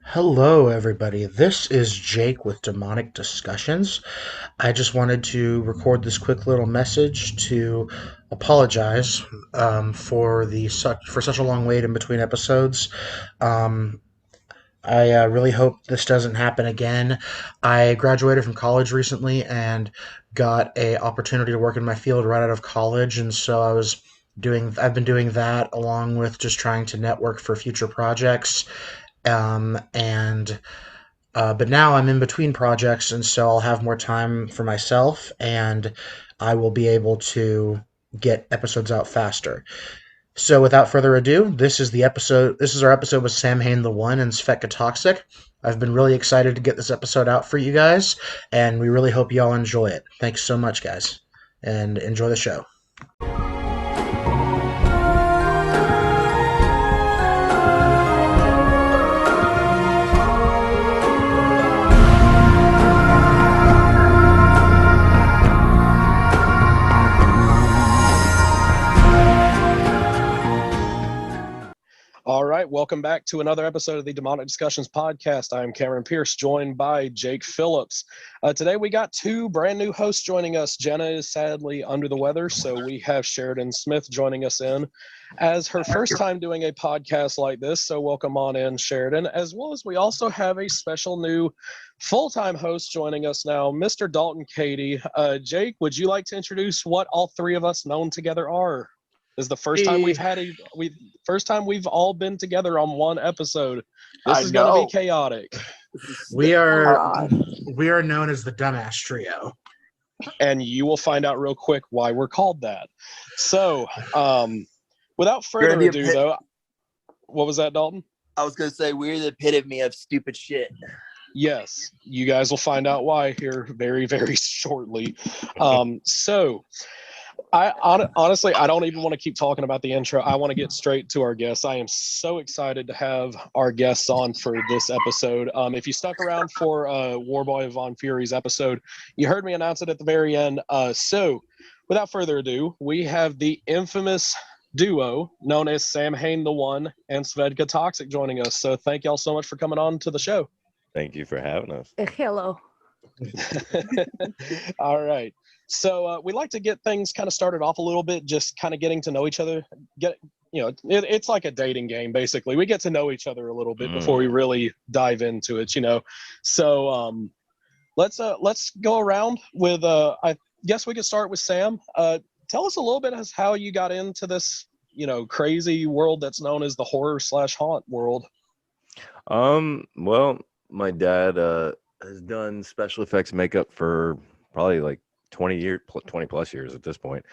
Hello, everybody. This is Jake with Demonic Discussions. I just wanted to record this quick little message to apologize for such a long wait in between episodes. Um, I really hope this doesn't happen again. I graduated from college recently and got a opportunity to work in my field right out of college, and so I've been doing that along with just trying to network for future projects. And but now I'm in between projects, and so I'll have more time for myself, and I will be able to get episodes out faster. So, without further ado, this is the episode. This is our episode with Samhaintheone and Svetka Toxic. I've been really excited to get this episode out for you guys, and we really hope you all enjoy it. Thanks so much, guys, and enjoy the show. All right, welcome back to another episode of the Demonic Discussions podcast. I'm Cameron Pierce, joined by Jake Phillips. Today we got two brand new hosts joining us. Jenna is sadly under the weather, so we have Cheridan Smith joining us in as her first time doing a podcast like this. So welcome on in, Cheridan, as well as we also have a special new full-time host joining us now, Mr. Dalton Katie. Jake, would you like to introduce what all three of us known together are? This is the first time we've all been together on one episode. This is going to be chaotic. We are known as the Dumbass Trio, and you will find out real quick why we're called that. So, without further ado, though, what was that, Dalton? I was going to say we're the epitome of stupid shit. Yes, you guys will find out why here very, very shortly. Honestly, I don't even want to keep talking about the intro. I want to get straight to our guests. I am so excited to have our guests on for this episode. If you stuck around for Warboy Von Fury's episode, you heard me announce it at the very end. So, without further ado, we have the infamous duo known as samhaintheone and Svetka Toxic joining us. So, thank y'all so much for coming on to the show. Thank you for having us. Hello. All right. So we like to get things kind of started off a little bit, just kind of getting to know each other. It's like a dating game, basically. We get to know each other a little bit before we really dive into it, So let's go around with. I guess we could start with Sam. Tell us a little bit as how you got into this, crazy world that's known as the horror/haunt world. Well, my dad has done special effects makeup for probably like 20 plus years at this point.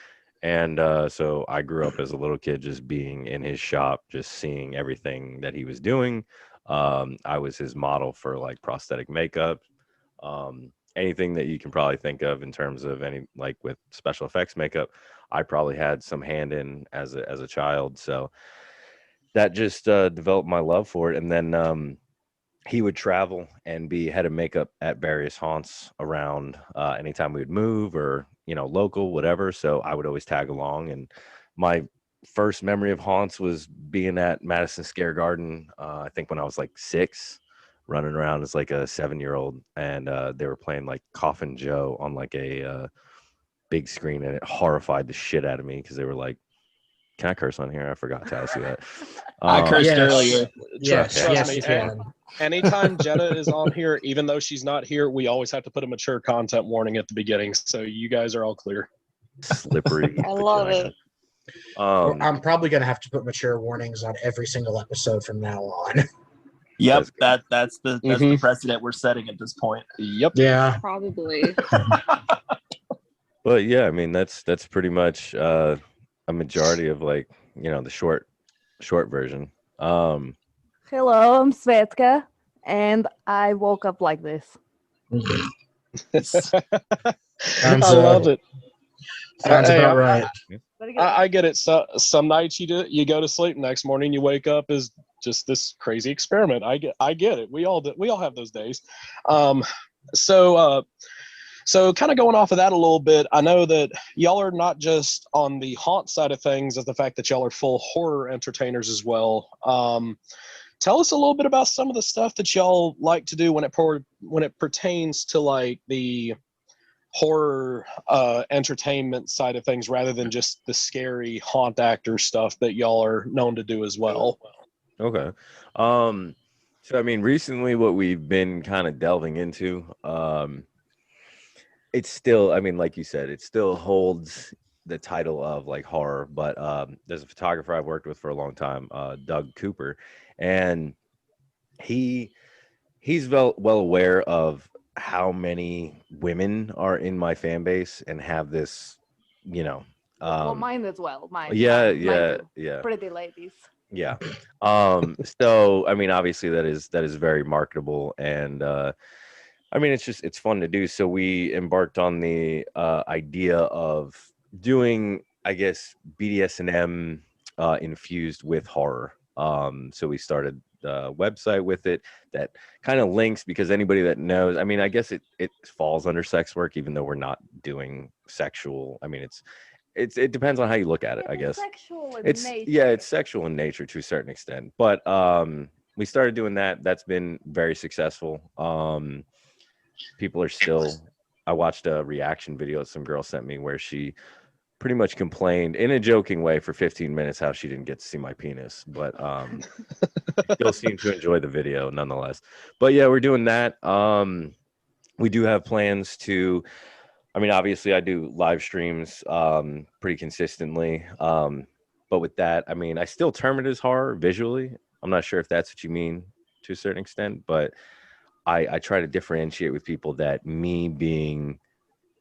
And so I grew up as a little kid just being in his shop, just seeing everything that he was doing. I was his model for like prosthetic makeup, anything that you can probably think of in terms of like with special effects makeup. I probably had some hand in as a child. So that just developed my love for it. And then he would travel and be head of makeup at various haunts around anytime we would move or, local, whatever. So I would always tag along. And my first memory of haunts was being at Madison Square Garden, I think when I was like 6, running around as like a 7-year-old. And they were playing like Coffin Joe on like a big screen. And it horrified the shit out of me because they were like, can I curse on here? I forgot to ask you that. I cursed earlier. Trust me, you can. Anytime Jenna is on here, even though she's not here, we always have to put a mature content warning at the beginning. So you guys are all clear. Slippery. I love it. I'm probably going to have to put mature warnings on every single episode from now on. Yep, that's the precedent we're setting at this point. Yep. Yeah. Probably. But yeah, I mean that's pretty much a majority of like the short version. Hello, I'm Svetka, and I woke up like this. I love it. Sounds about right. I get it. So some nights you go to sleep, next morning you wake up as just this crazy experiment. I get it. We all have those days. So kind of going off of that a little bit, I know that y'all are not just on the haunt side of things, as the fact that y'all are full horror entertainers as well. tell us a little bit about some of the stuff that y'all like to do when it pertains to like the horror entertainment side of things, rather than just the scary haunt actor stuff that y'all are known to do as well. Okay. So I mean, recently what we've been kind of delving into, it's still, I mean, like you said, it still holds the title of like horror, but there's a photographer I've worked with for a long time, Doug Cooper, and he's well aware of how many women are in my fan base and have this, well, mine as well. Mine. Yeah, mine yeah, too. yeah. Pretty ladies. Yeah. So I mean, obviously that is very marketable, and I mean, it's fun to do. So we embarked on the idea of doing, I guess, BDSM infused with horror. So we started a website with it that kind of links, because anybody that knows, I mean, I guess it falls under sex work, even though we're not doing sexual. I mean, it depends on how you look at it, I guess. Sexual in It's nature. yeah, it's sexual in nature to a certain extent. But we started doing that. That's been very successful. People are still, I watched a reaction video that some girl sent me where she pretty much complained in a joking way for 15 minutes how she didn't get to see my penis, but still seemed to enjoy the video nonetheless. But yeah, we're doing that. We do have plans to, I mean, obviously I do live streams pretty consistently. But with that, I mean, I still term it as horror visually. I'm not sure if that's what you mean to a certain extent, but I try to differentiate with people that me being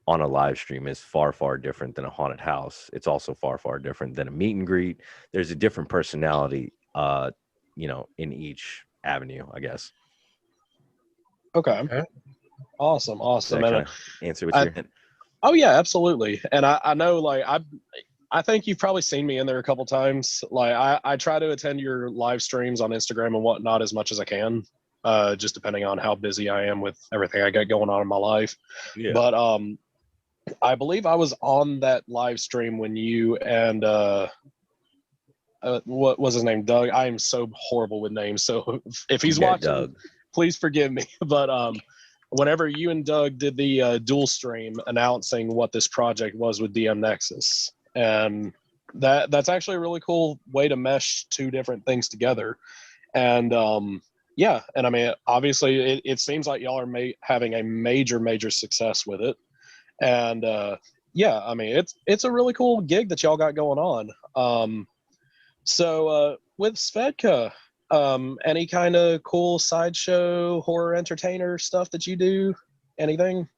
on a live stream is far, far different than a haunted house. It's also far, far different than a meet and greet. There's a different personality, in each avenue, I guess. Okay. Awesome. Does that kind of answer what you're in? Oh yeah, absolutely. And I know, like, I think you've probably seen me in there a couple times. Like I try to attend your live streams on Instagram and whatnot as much as I can. Just depending on how busy I am with everything I got going on in my life. Yeah. But I believe I was on that live stream when you and what was his name? Doug. I am so horrible with names. So if he's watching, Doug, please forgive me. But whenever you and Doug did the dual stream announcing what this project was with DM Nexus, and that's actually a really cool way to mesh two different things together. And yeah, and I mean, obviously, it seems like y'all are having a major success with it, and yeah, I mean, it's a really cool gig that y'all got going on. So with Svetka, any kind of cool sideshow horror entertainer stuff that you do? Anything?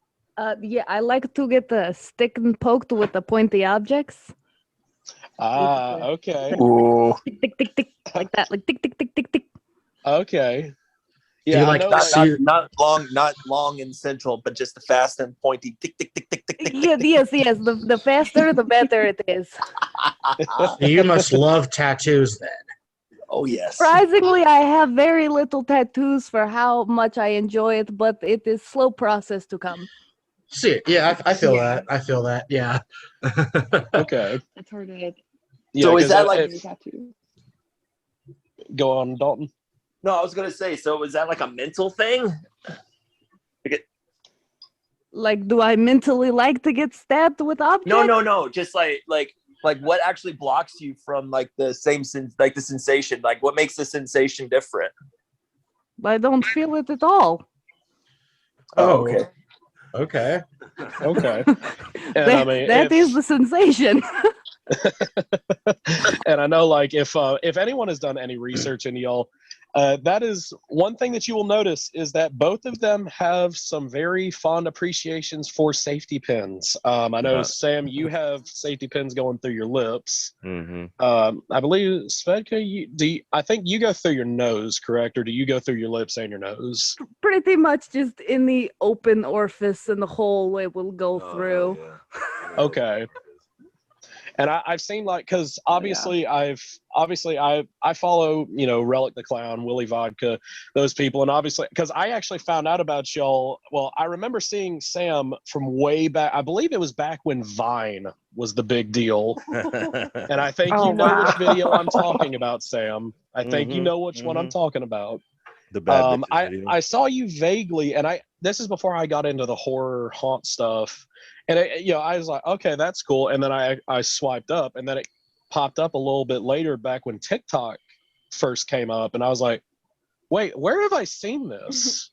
Yeah, I like to get the stick and poked with the pointy objects. Okay. Ooh. Tick tick tick tick, like that, like tick tick tick tick tick. Okay. Do Yeah, you I like know, to see? Not long and central, but just the fast and pointy tick tick tick tick tick tick. Yes. The faster, the better it is. You must love tattoos then. Oh yes. Surprisingly, I have very little tattoos for how much I enjoy it, but it is slow process to come. See, yeah, I feel Yeah. that. I feel that. Yeah. Okay. It's hard to Yeah, So is 'cause that like? tattoo. Go on, Dalton? No, I was gonna say. So is that like a mental thing? Like, do I mentally like to get stabbed with objects? No. Just like what actually blocks you from like the sensation? Like what makes the sensation different? I don't feel it at all. Oh, okay. okay. Okay. And I mean, that is the sensation. and I know, like, if anyone has done any research into y'all, that is one thing that you will notice is that both of them have some very fond appreciations for safety pins. I know, Sam, you have safety pins going through your lips. Mm-hmm. I believe, Svetka, I think you go through your nose, correct? Or do you go through your lips and your nose? Pretty much just in the open orifice in the hole it will go through. Okay. And I've seen like, because obviously I follow, Relic the Clown, Willie Vodka, those people, and obviously because I actually found out about y'all. Well, I remember seeing Sam from way back. I believe it was back when Vine was the big deal, and I think Oh, which wow. video I'm talking about, Sam. I think you Mhm, know which one I'm talking about. The bad bitches video. I saw you vaguely, and this is before I got into the horror haunt stuff, and I was like, okay, that's cool, and then I swiped up, and then it popped up a little bit later back when TikTok first came up, and I was like, wait, where have I seen this?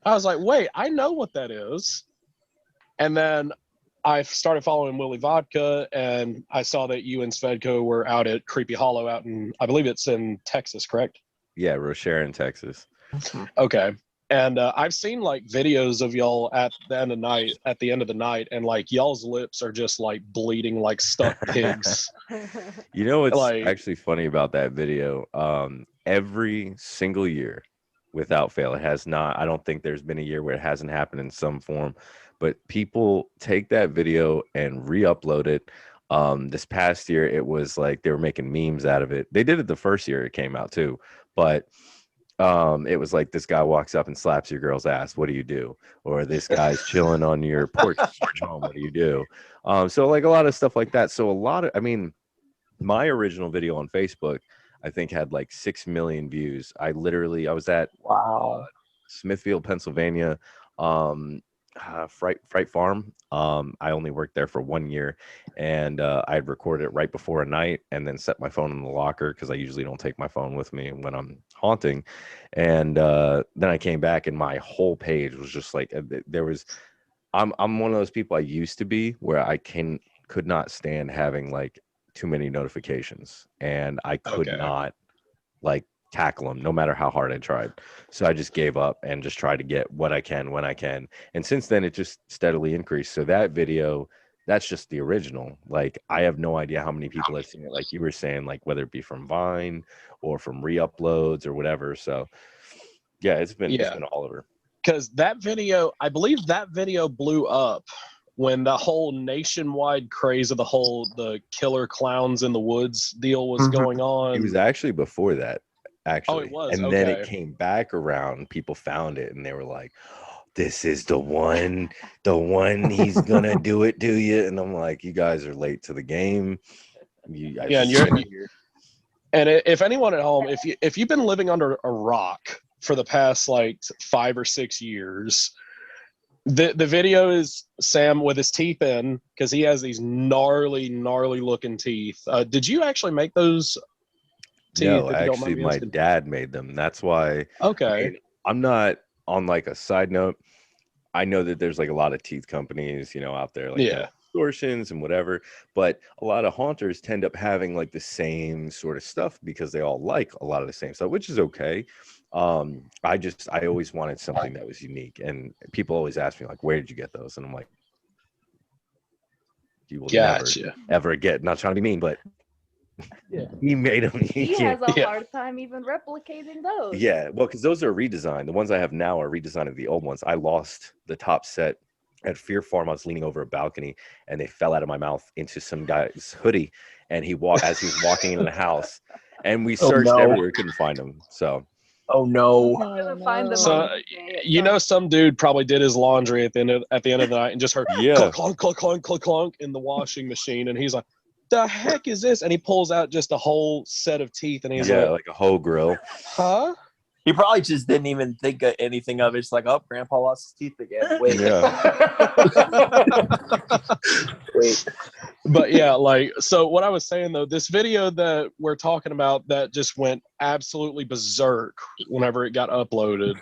I was like, wait, I know what that is, and then I started following Willie Vodka, and I saw that you and Svetka were out at Creepy Hollow out in, I believe it's in Texas, correct? Yeah, Rochelle in Texas. Okay. And I've seen like videos of y'all at the end of the night, and like y'all's lips are just like bleeding like stuck pigs. You know what's Like, actually funny about that video? Every single year, without fail, it has not. I don't think there's been a year where it hasn't happened in some form. But people take that video and re-upload it. This past year, it was like they were making memes out of it. They did it the first year it came out too, but it was like this guy walks up and slaps your girl's ass. What do you do? Or this guy's chilling on your porch home. What do you do? So like a lot of stuff like that. So I mean, my original video on Facebook, I think had like 6 million views. I was at Smithfield, Pennsylvania, Fright Farm. I only worked there for 1 year, and I'd record it right before a night and then set my phone in the locker because I usually don't take my phone with me when I'm haunting. And then I came back and my whole page was just like I'm one of those people I used to be where I could not stand having like too many notifications, and I could not like tackle them no matter how hard I tried. So I just gave up and just tried to get what I can when I can. And since then it just steadily increased. So that video, that's just the original. Like I have no idea how many people have seen it, like you were saying, like whether it be from Vine or from re-uploads or whatever. So yeah, it's been all over. Because I believe that video blew up when the whole nationwide craze of the killer clowns in the woods deal was going on. It was actually before that, actually. Oh, it was. And then it came back around. People found it and they were like, this is the one, he's gonna do it to you. And I'm like, you guys are late to the game. And if anyone at home, if you've been living under a rock for the past like 5 or 6 years, the video is Sam with his teeth in, because he has these gnarly looking teeth. Did you actually make those teeth? No, actually my dad made them. That's why. Okay. I mean, I'm not, on like a side note, I know that there's like a lot of teeth companies, out there, like distortions and whatever, but a lot of haunters tend up having like the same sort of stuff because they all like a lot of the same stuff, which is okay. I always wanted something that was unique, and people always ask me like, where did you get those? And I'm like, you will never ever get, not trying to be mean, but he made them. He has a hard time even replicating those. Yeah, well, because those are redesigned. The ones I have now are redesigned of the old ones. I lost the top set at Fear Farm. I was leaning over a balcony and they fell out of my mouth into some guy's hoodie, and he was walking in the house, and we searched everywhere, couldn't find him. So oh no. So some dude probably did his laundry at the end of the night and just heard clunk, clunk, clunk, clunk, clunk, clunk in the washing machine, and he's like, the heck is this? And he pulls out just a whole set of teeth, and he's like a whole grill. Huh? He probably just didn't even think of anything of it. It's like, oh, Grandpa lost his teeth again. Wait. Wait. But yeah, like, so what I was saying though, this video that we're talking about that just went absolutely berserk whenever it got uploaded.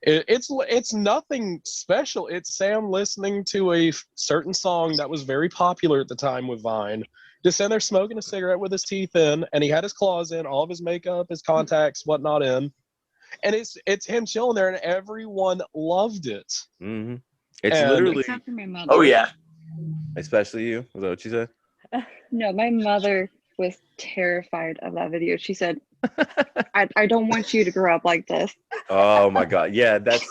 It's nothing special. It's Sam listening to a certain song that was very popular at the time with Vine, just sitting there smoking a cigarette with his teeth in, and he had his claws in, all of his makeup, his contacts, whatnot in. And it's him chilling there, and everyone loved it. Mm-hmm. It's literally. Except for my mother. Oh yeah. Especially you. Was that what you said? No, my mother was terrified of that video. She said, I don't want you to grow up like this. Oh my God. Yeah, that's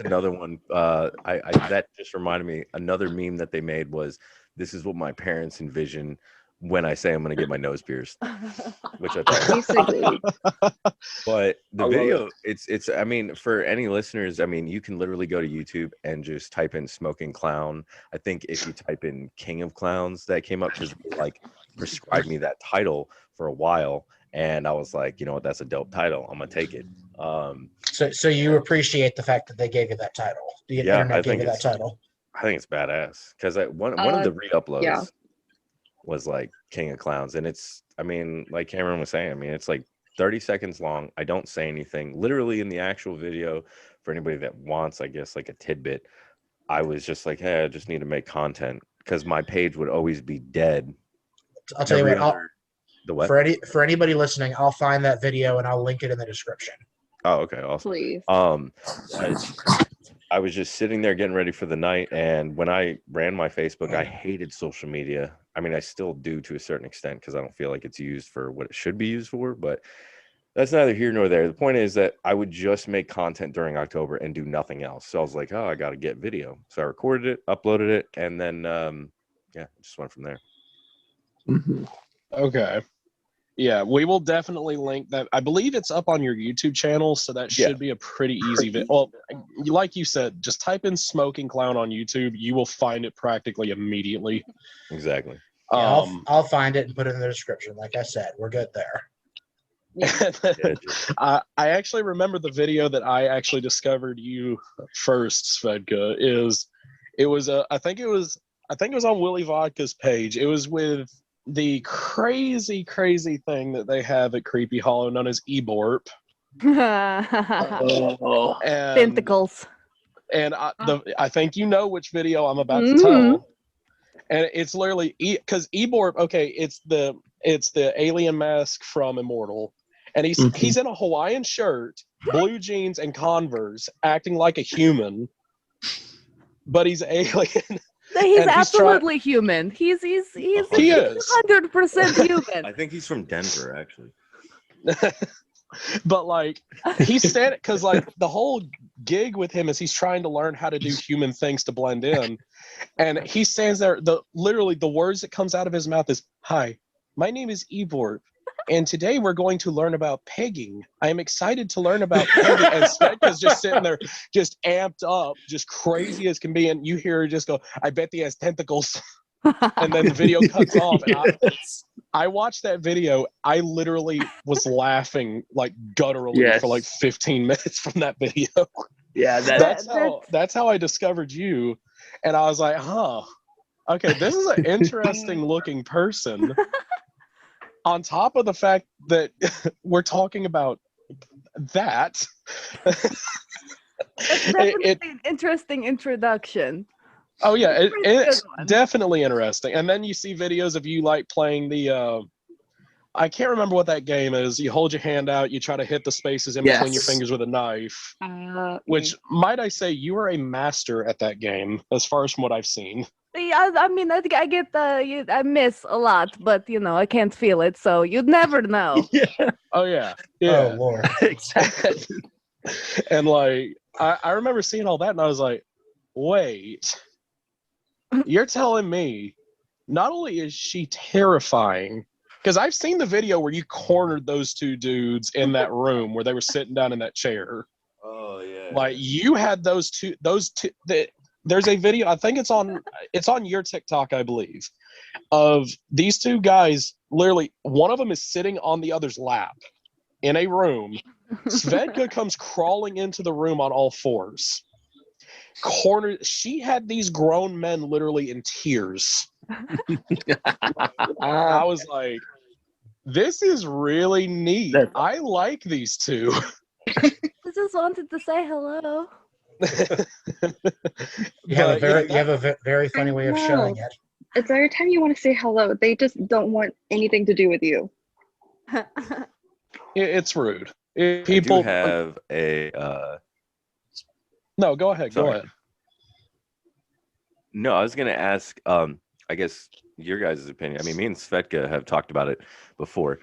another one. That just reminded me, another meme that they made was, this is what my parents envision when I say I'm going to get my nose pierced, which I thought. Basically. But the I love video, it's. I mean, for any listeners, I mean, you can literally go to YouTube and just type in "smoking clown." I think if you type in "King of Clowns," that came up because like prescribed me that title for a while, and I was like, you know what, that's a dope title. I'm gonna take it. So you appreciate the fact that they gave you that title. The Yeah, internet gave you that title. I think it's badass because one of the re-uploads yeah. was like King of Clowns, and it's, I mean, like Cameron was saying, I mean, it's like 30 seconds long. I don't say anything. Literally in the actual video, for anybody that wants, I guess, like a tidbit, I was just like, hey, I just need to make content because my page would always be dead. I'll tell you what. The what? For anybody listening, I'll find that video and I'll link it in the description. Oh, okay, awesome. Please. I was just sitting there getting ready for the night, and when I ran my Facebook, I hated social media. I mean, I still do to a certain extent because I don't feel like it's used for what it should be used for, but that's neither here nor there. The point is that I would just make content during October and do nothing else. So I was like, oh, I got to get video. So I recorded it, uploaded it, and then, yeah, just went from there. Okay. Yeah, we will definitely link that. I believe it's up on your YouTube channel, so that should be a pretty easy video. Well, like you said, just type in "smoking clown" on YouTube. You will find it practically immediately. Exactly. Yeah, I'll find it and put it in the description. Like I said, we're good there. I actually remember the video that I actually discovered you first, Svetka. I think it was on Willie Vodka's page. It was with the crazy thing that they have at Creepy Hollow known as eBorp. Tentacles. And I think you know which video I'm about to tell. And it's literally because eBorp, okay, it's the alien mask from Immortal. And he's in a Hawaiian shirt, blue jeans, and Converse, acting like a human. But he's alien. He's absolutely human. He's 100% human. I think he's from Denver, actually. But like he's standing because like the whole gig with him is he's trying to learn how to do human things to blend in, and he stands there. Literally the words that comes out of his mouth is, "Hi, my name is eBorp, and today we're going to learn about pegging. I am excited to learn about pegging." And Svetka's just sitting there, just amped up, just crazy as can be, and you hear her just go, "I bet he has tentacles." And then the video cuts off, and I watched that video. I literally was laughing like gutturally for like 15 minutes from that video. Yeah, that's how I discovered you, and I was like, huh, okay, this is an interesting looking person. On top of the fact that we're talking about that. It's definitely an interesting introduction. Oh yeah, it's definitely interesting. And then you see videos of you like playing the I can't remember what that game is. You hold your hand out, you try to hit the spaces in between your fingers with a knife. Which, might I say, you are a master at that game, as far as from what I've seen. I mean, I think I get I miss a lot, but you know, I can't feel it, so you'd never know. Oh yeah. Oh Lord. Exactly. And like I remember seeing all that, and I was like, wait. You're telling me not only is she terrifying, because I've seen the video where you cornered those two dudes in that room where they were sitting down in that chair. Oh yeah. Like you had those two. There's a video. I think it's on your TikTok, I believe, of these two guys. Literally, one of them is sitting on the other's lap in a room. Svetka comes crawling into the room on all fours. She had these grown men literally in tears. I was like, this is really neat. I like these two. I just wanted to say hello. You have a very funny way of showing it. It's every time you want to say hello, they just don't want anything to do with you. It's rude. People have a No, go ahead. Sorry. Go ahead. No, I was going to ask, I guess, your guys' opinion. I mean, me and Svetka have talked about it before.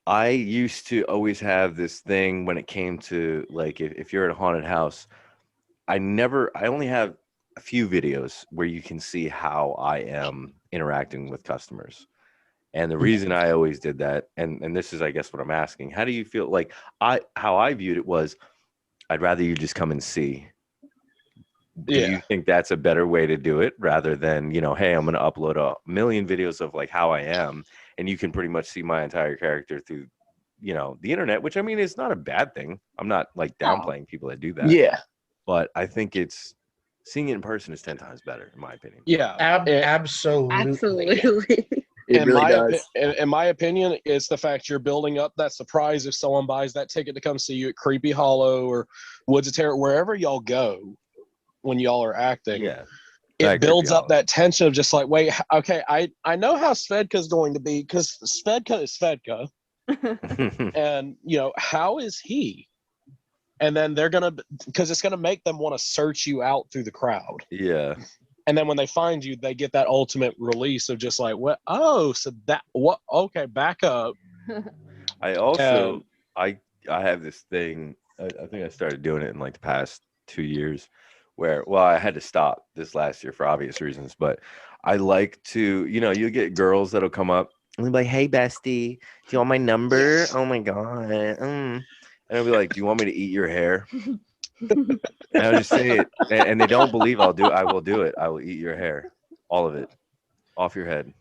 I used to always have this thing when it came to, like, if you're at a haunted house, I only have a few videos where you can see how I am interacting with customers. And the reason I always did that, and this is, I guess, what I'm asking, how do you feel? Like, how I viewed it was, I'd rather you just come and see. Do you think that's a better way to do it, rather than, hey, I'm going to upload a million videos of like how I am, and you can pretty much see my entire character through, the internet, which, I mean, is not a bad thing. I'm not like downplaying people that do that. Yeah. But I think seeing it in person is 10 times better, in my opinion. Yeah. Absolutely. Absolutely. It really does. In my opinion, it's the fact you're building up that surprise if someone buys that ticket to come see you at Creepy Hollow or Woods of Terror, wherever y'all go when y'all are acting. Yeah. It builds up that tension of just like, wait, okay, I know how Svedka's going to be, because Svetka is Svedka. And, how is he? And then they're going to, because it's going to make them want to search you out through the crowd. Yeah. And then when they find you, they get that ultimate release of just like, what? Oh, so that, what? Okay, back up. I also, I have this thing, I think I started doing it in like the past 2 years where, well, I had to stop this last year for obvious reasons, but I like to, you get girls that'll come up and they'll be like, hey, bestie, do you want my number? Oh my God. And I'll be like, do you want me to eat your hair? And I'll just say it. And they don't believe I will do it. I will eat your hair. All of it. Off your head.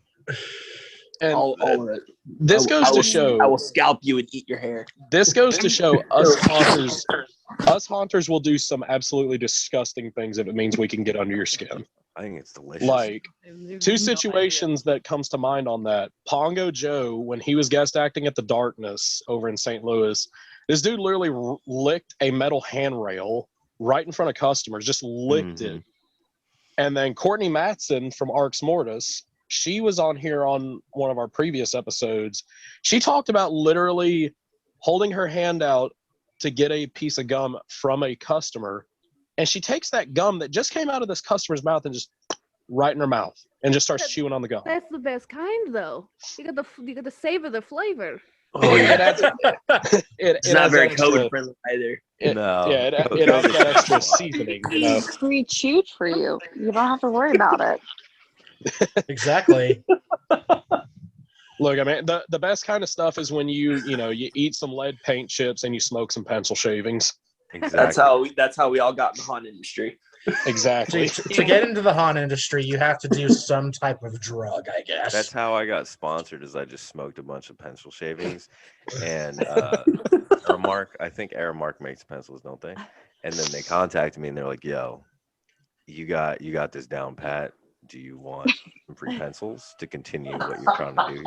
And all of it. This goes to show, I will scalp you and eat your hair. This goes to show us haunters will do some absolutely disgusting things if it means we can get under your skin. I think it's delicious. Like, two situations that comes to mind on that. Pongo Joe, when he was guest acting at the Darkness over in St. Louis, this dude literally licked a metal handrail right in front of customers, just licked it. And then Courtney Matson from Arx Mortis, she was on here on one of our previous episodes. She talked about literally holding her hand out to get a piece of gum from a customer. And she takes that gum that just came out of this customer's mouth and just right in her mouth and just starts chewing on the gum. That's the best kind, though. You got to savor the flavor. Oh, yeah. It's not very code friendly either. No. Yeah, it adds that extra seasoning. Pre-chewed for you. You don't have to worry about it. Exactly. Look, I mean, the best kind of stuff is when you eat some lead paint chips and you smoke some pencil shavings. Exactly. That's how we all got in the haunt industry. Exactly. To get into the haunt industry, you have to do some type of drug, I guess. That's how I got sponsored, is I just smoked a bunch of pencil shavings. And Aramark, I think Aramark makes pencils, don't they? And then they contacted me and they're like, yo, you got this down pat. Do you want some free pencils to continue what you're trying to do?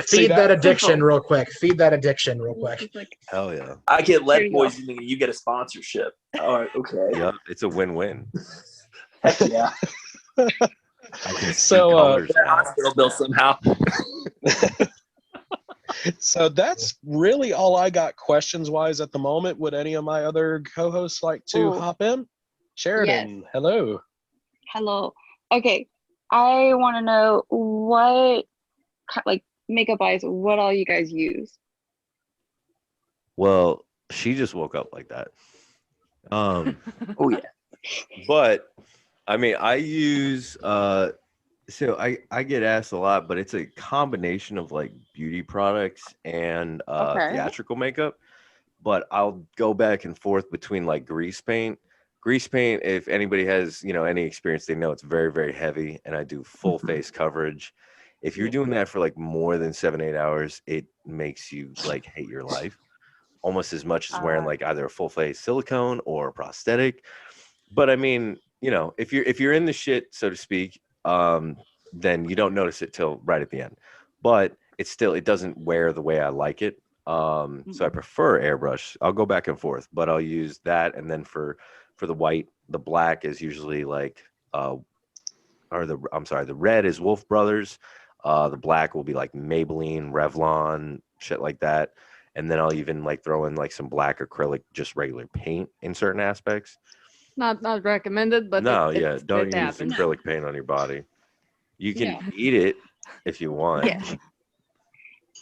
Feed that addiction real quick. Hell yeah. I get lead poisoning and you get a sponsorship. All right, okay. Yep, it's a win-win. Heck yeah. I can So that hospital bill somehow. So that's really all I got questions-wise at the moment. Would any of my other co-hosts like to hop in? Cheridan, Yes. Hello. Hello. Okay. I want to know what, like, makeup-wise, what all you guys use. Well, she just woke up like that. Oh yeah. But I mean, I use so I get asked a lot, but it's a combination of like beauty products and theatrical makeup. But I'll go back and forth between like grease paint. Grease paint, if anybody has, any experience, they know it's very, very heavy, and I do full face coverage. If you're doing that for like more than 7-8 hours, it makes you like hate your life almost as much as wearing like either a full face silicone or a prosthetic. But I mean, if you're in the shit, so to speak, then you don't notice it till right at the end. But it doesn't wear the way I like it. So I prefer airbrush. I'll go back and forth, but I'll use that, and then for the white, the black is usually like the red is Wolf Brothers, the black will be like Maybelline, Revlon, shit like that. And then I'll even like throw in like some black acrylic, just regular paint in certain aspects. Not recommended, but don't it use happens. acrylic paint on your body. You can eat it if you want. Yeah.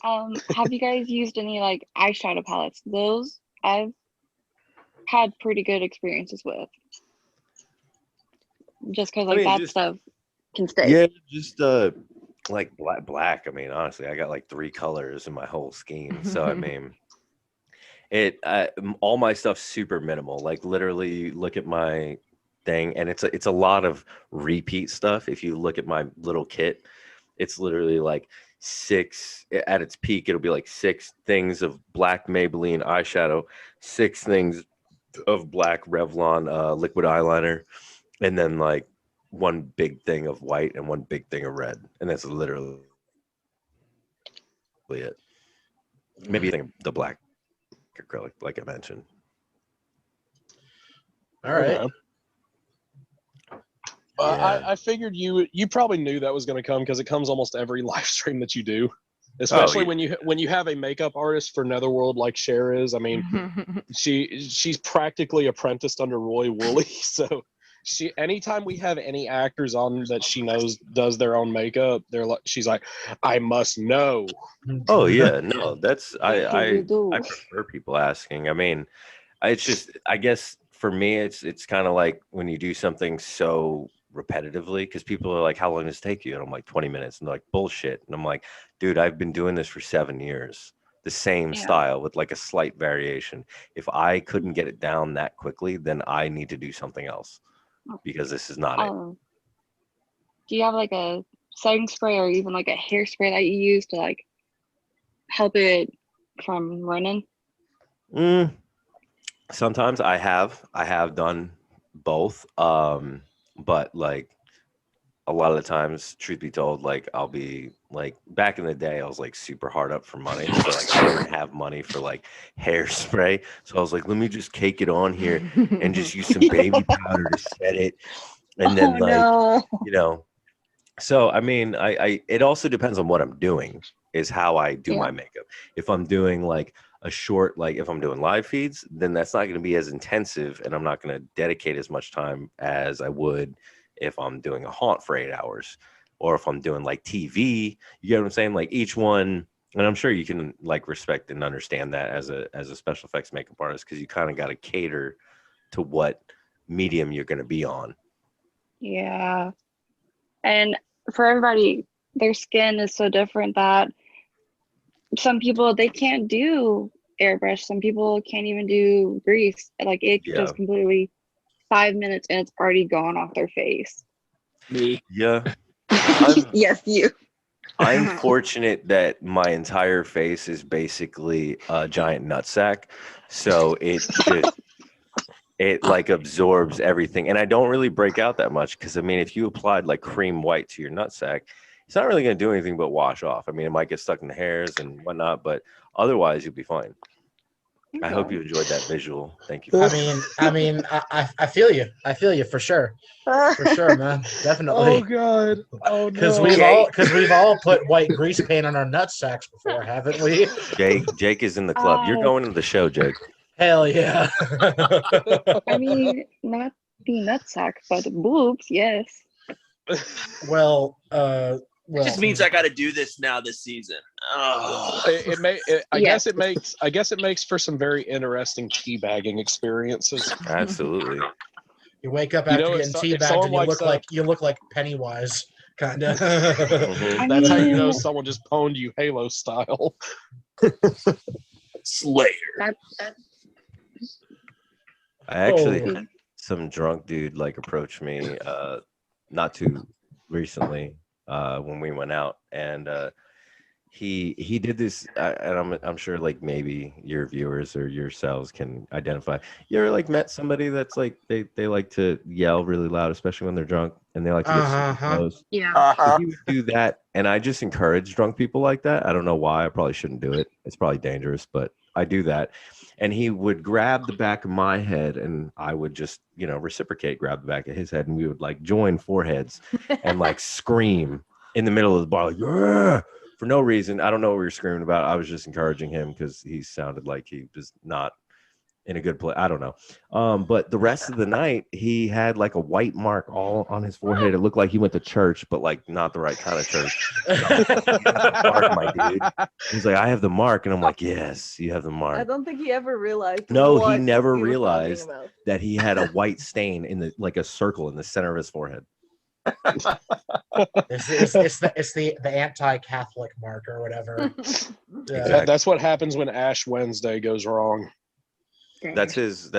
Have you guys used any like eyeshadow palettes? Those I've had pretty good experiences with. just because I like mean, that just stuff can stay. yeah, just like black. I mean, honestly, I got like 3 colors in my whole scheme. So I mean, all my stuff's super minimal. Like literally, look at my thing, and it's a lot of repeat stuff. If you look at my little kit, it's literally like 6 at its peak. It'll be like 6 things of black Maybelline eyeshadow, 6 things of black Revlon liquid eyeliner, and then like 1 big thing of white and 1 big thing of red, and that's literally it. Maybe the black acrylic, like I mentioned. All right. Okay. Yeah. I figured you probably knew that was going to come because it comes almost every live stream that you do, especially when you have a makeup artist for Netherworld like Cher is. I mean, she's practically apprenticed under Roy Woolley, so anytime we have any actors on that she knows does their own makeup, she's like, I must know. Oh yeah, no, that's What can you do? I prefer people asking. I mean, it's just I guess for me it's kind of like when you do something so repetitively, because people are like, how long does it take you? And I'm like 20 minutes, and they're like, bullshit. And I'm like, dude, I've been doing this for 7 years, the same Yeah. style with like a slight variation. If I couldn't get it down that quickly, then I need to do something else, because this is not it. Do you have like a setting spray or even like a hairspray that you use to like help it from running? Sometimes I have done both, but like a lot of the times, truth be told, like I'll be like, back in the day I was like super hard up for money, so like I didn't have money for like hairspray, so I was like, let me just cake it on here and just use some baby powder to set it, and then no. So I mean, I it also depends on what I'm doing, is how I do my Yeah. makeup. If I'm doing like a short, like if I'm doing live feeds, then that's not going to be as intensive, and I'm not going to dedicate as much time as I would if I'm doing a haunt for 8 hours, or if I'm doing like TV. You get what I'm saying? Like each one, and I'm sure you can like respect and understand that as a special effects makeup artist, because you kind of got to cater to what medium you're going to be on. Yeah. And for everybody, their skin is so different that some people, they can't do airbrush. Some people can't even do grease. Like it Yeah. just completely 5 minutes and it's already gone off their face. Me. Yeah. Yes, you. I'm fortunate that my entire face is basically a giant nutsack, so it like absorbs everything, and I don't really break out that much, because I mean, if you applied like cream white to your nutsack, it's not really going to do anything but wash off. I mean, it might get stuck in the hairs and whatnot, but otherwise you'll be fine. I hope you enjoyed that visual. Thank you. I mean, I feel you. I feel you for sure. For sure, man. Definitely. Oh God. Oh Because no. we've all put white grease paint on our nut sacks before, haven't we? Jake is in the club. You're going to the show, Jake. Hell yeah. I mean, not the nutsack, but the boobs, yes. Well, It just means I got to do this now this season. Oh. I guess it makes for some very interesting teabagging experiences. Absolutely. You wake up after getting teabagged and you look like Pennywise, kind of. That's how you know someone just pwned you Halo style. Slayer. I actually had some drunk dude like approach me not too recently when we went out, and he did this, and I'm sure like maybe your viewers or yourselves can identify. You ever like met somebody that's like they like to yell really loud, especially when they're drunk, and they like to get super close? Yeah. So he would do that, and I just encourage drunk people like that. I don't know why. I probably shouldn't do it. It's probably dangerous, but I do that. And he would grab the back of my head, and I would just, reciprocate, grab the back of his head, and we would like join foreheads and like scream in the middle of the bar, like, "Yeah!" For no reason. I don't know what we were screaming about. I was just encouraging him because he sounded like he was not in a good place. I don't know. But the rest of the night, he had like a white mark all on his forehead. It looked like he went to church, but like not the right kind of church. Mark, my dude. He's like, I have the mark, and I'm like, yes, you have the I mark. don't think he ever realized. No, he what never he was talking realized about. that he had a white stain in the like a circle in the center of his forehead. It's the anti-Catholic mark or whatever. Yeah. Exactly. That's what happens when Ash Wednesday goes wrong. That's his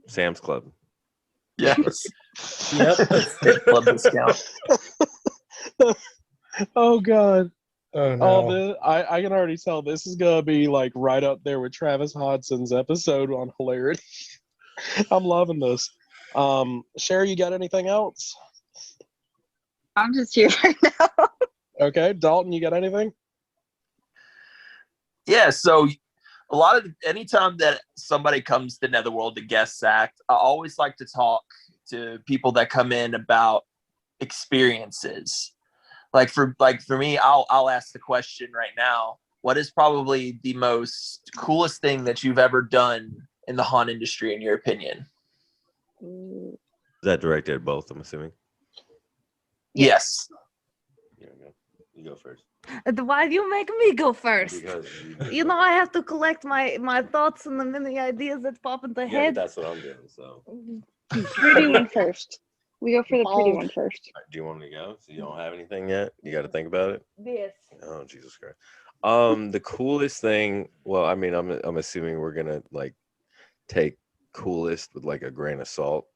Sam's Club. Yes. Yep. Club discount. Oh God. Oh Oh, no. I can already tell this is gonna be like right up there with Travis Hodson's episode on hilarity. I'm loving this. Sherry, you got anything else? I'm just here right now. Okay, Dalton, you got anything? Yeah, so a lot of anytime that somebody comes to Netherworld to guest act, I always like to talk to people that come in about experiences. Like for me, I'll ask the question right now. What is probably the most coolest thing that you've ever done in the haunt industry, in your opinion? Is that directed at both, I'm assuming? Yes. You go first. Why do you make me go first? Because You know, I have to collect my thoughts and the many ideas that pop into yeah, head. but that's what I'm doing. So, Pretty one first. We go for the pretty Bald. one first. do you want me to go? So you don't have anything yet? You got to think about it. Yes. Oh, Jesus Christ. The coolest thing. Well, I mean, I'm assuming we're gonna like take coolest with like a grain of salt.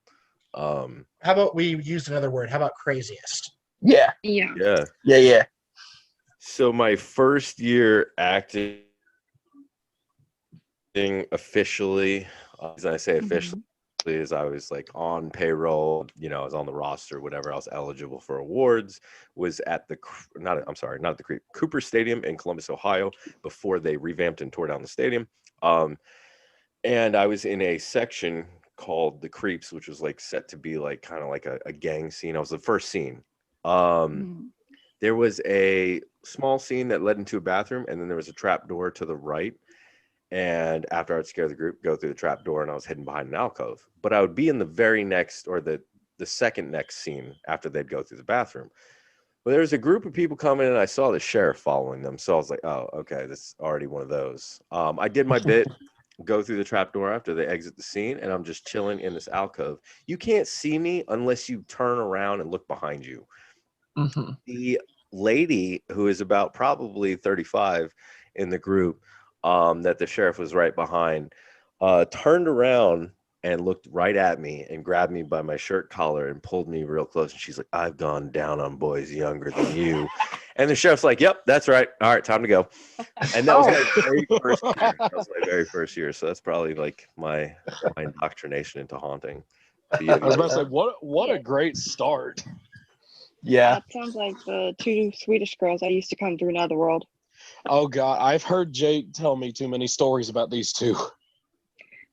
How about we use another word? How about craziest? Yeah. Yeah. Yeah. So my first year acting officially, as I say officially, is I was like on payroll, you know, I was on the roster, whatever. I was eligible for awards. Was at the not the Cooper Stadium in Columbus, Ohio, before they revamped and tore down the stadium. And I was in a section called the Creeps, which was like set to be like kind of like a gang scene. I was the first scene. There was a small scene that led into a bathroom, and then there was a trap door to the right. And after I'd scare the group, go through the trap door, and I was hidden behind an alcove. But I would be in the very next, or the second next scene after they'd go through the bathroom. But there was a group of people coming, and I saw the sheriff following them. So I was like, oh, okay, this is already one of those. I did my bit, go through the trap door after they exit the scene, and I'm just chilling in this alcove. You can't see me unless you turn around and look behind you. The lady, who is about probably 35 in the group, that the sheriff was right behind, turned around and looked right at me and grabbed me by my shirt collar and pulled me real close. And she's like, I've gone down on boys younger than you. And the sheriff's like, yep, that's right. All right, time to go. And that was my very first year. That was my very first year. So that's probably like my indoctrination into haunting. I was about to say, what a great start. Yeah. That sounds like the two Swedish girls that used to come through Netherworld. Oh God, I've heard Jake tell me too many stories about these two.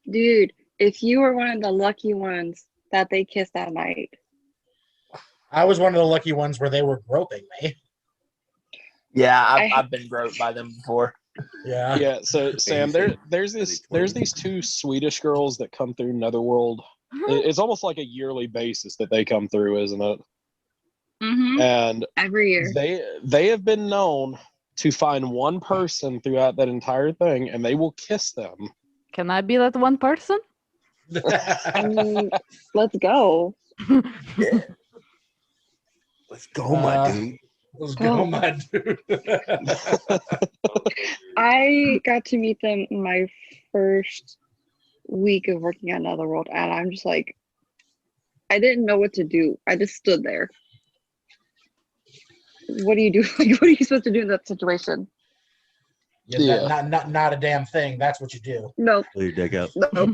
Dude, if you were one of the lucky ones that they kissed that night. I was one of the lucky ones where they were groping me. Yeah, I've been groped by them before. Yeah. Yeah, so Sam, there's these two Swedish girls that come through Netherworld. It's almost like a yearly basis that they come through, isn't it? And every year they have been known to find one person throughout that entire thing, and they will kiss them. Can I be that one person? I mean, let's go. Yeah. Let's go, my dude. Let's go, my dude. I got to meet them in my first week of working at Netherworld, and I'm just like, I didn't know what to do. I just stood there. What do you do? Like, what are you supposed to do in that situation? Yeah. Not a damn thing. That's what you do. No. Pull your dick out. No.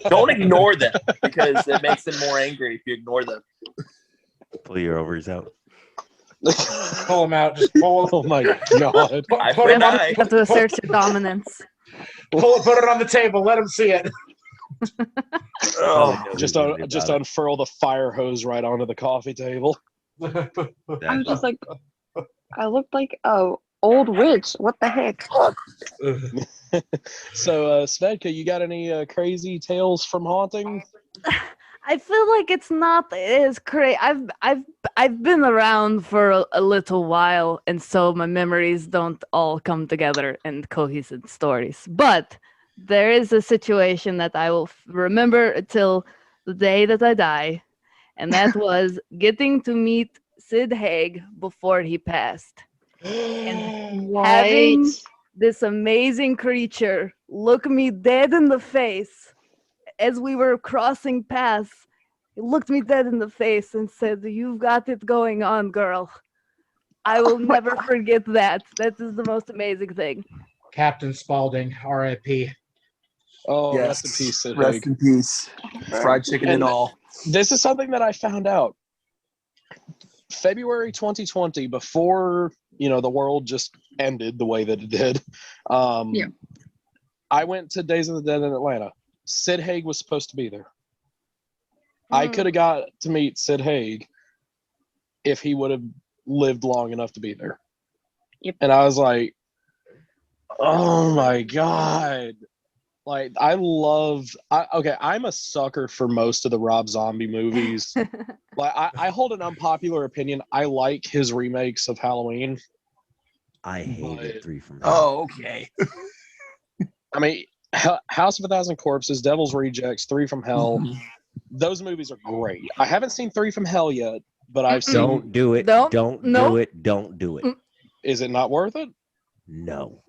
Don't ignore them, because it makes them more angry if you ignore them. Pull your ovaries out. Pull them out. Just pull. Oh my God. Put it on, You have to assert your dominance. put it on the table. Let them see it. Oh, Just unfurl the fire hose right onto the coffee table. I was just like, I looked like a old witch. What the heck? So, Svetka, you got any crazy tales from haunting? I feel like it's not as crazy. I've been around for a little while, and so my memories don't all come together in cohesive stories. But there is a situation that I will remember until the day that I die, and that was getting to meet Sid Haig before he passed, and What? having this amazing creature look me dead in the face as we were crossing paths. He looked me dead in the face and said, "You've got it going on, girl." I will never forget that. That is the most amazing thing. Captain Spaulding, R.I.P. Oh, rest in peace, Sid Haig. Rest in peace. Fried chicken and all. This is something that I found out February 2020, before the world just ended the way that it did. Yeah. I went to Days of the Dead in Atlanta. Sid Haig was supposed to be there. I could have got to meet Sid Haig if he would have lived long enough to be there. Yep. And I was like, oh my God. Like, I'm a sucker for most of the Rob Zombie movies. Like, I hold an unpopular opinion. I like his remakes of Halloween. I hated But- 3 from Hell. Oh, okay. I mean, House of a Thousand Corpses, Devil's Rejects, 3 from Hell. Those movies are great. I haven't seen 3 from Hell yet, but I've seen. Don't do it. Don't- Don't no. do it. Don't do it. Is it not worth it? No.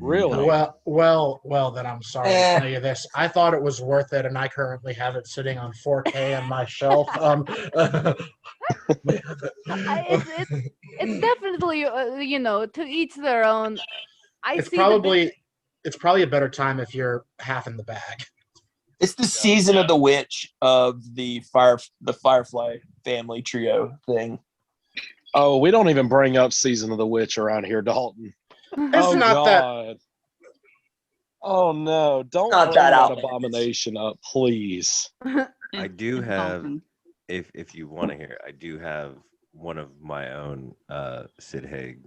Really? No. Well, then I'm sorry to tell you this. I thought it was worth it, and I currently have it sitting on 4K on my shelf. It's definitely to each their own. It's probably a better time if you're half in the bag. It's the season of the witch of the Firefly family trio thing. Oh, we don't even bring up Season of the Witch around here, Dalton. It's not that. God. Oh no! Don't Not bring that that outlandish. abomination up, please. I do have, Dalton. if you want to hear, I do have one of my own Sid Haig.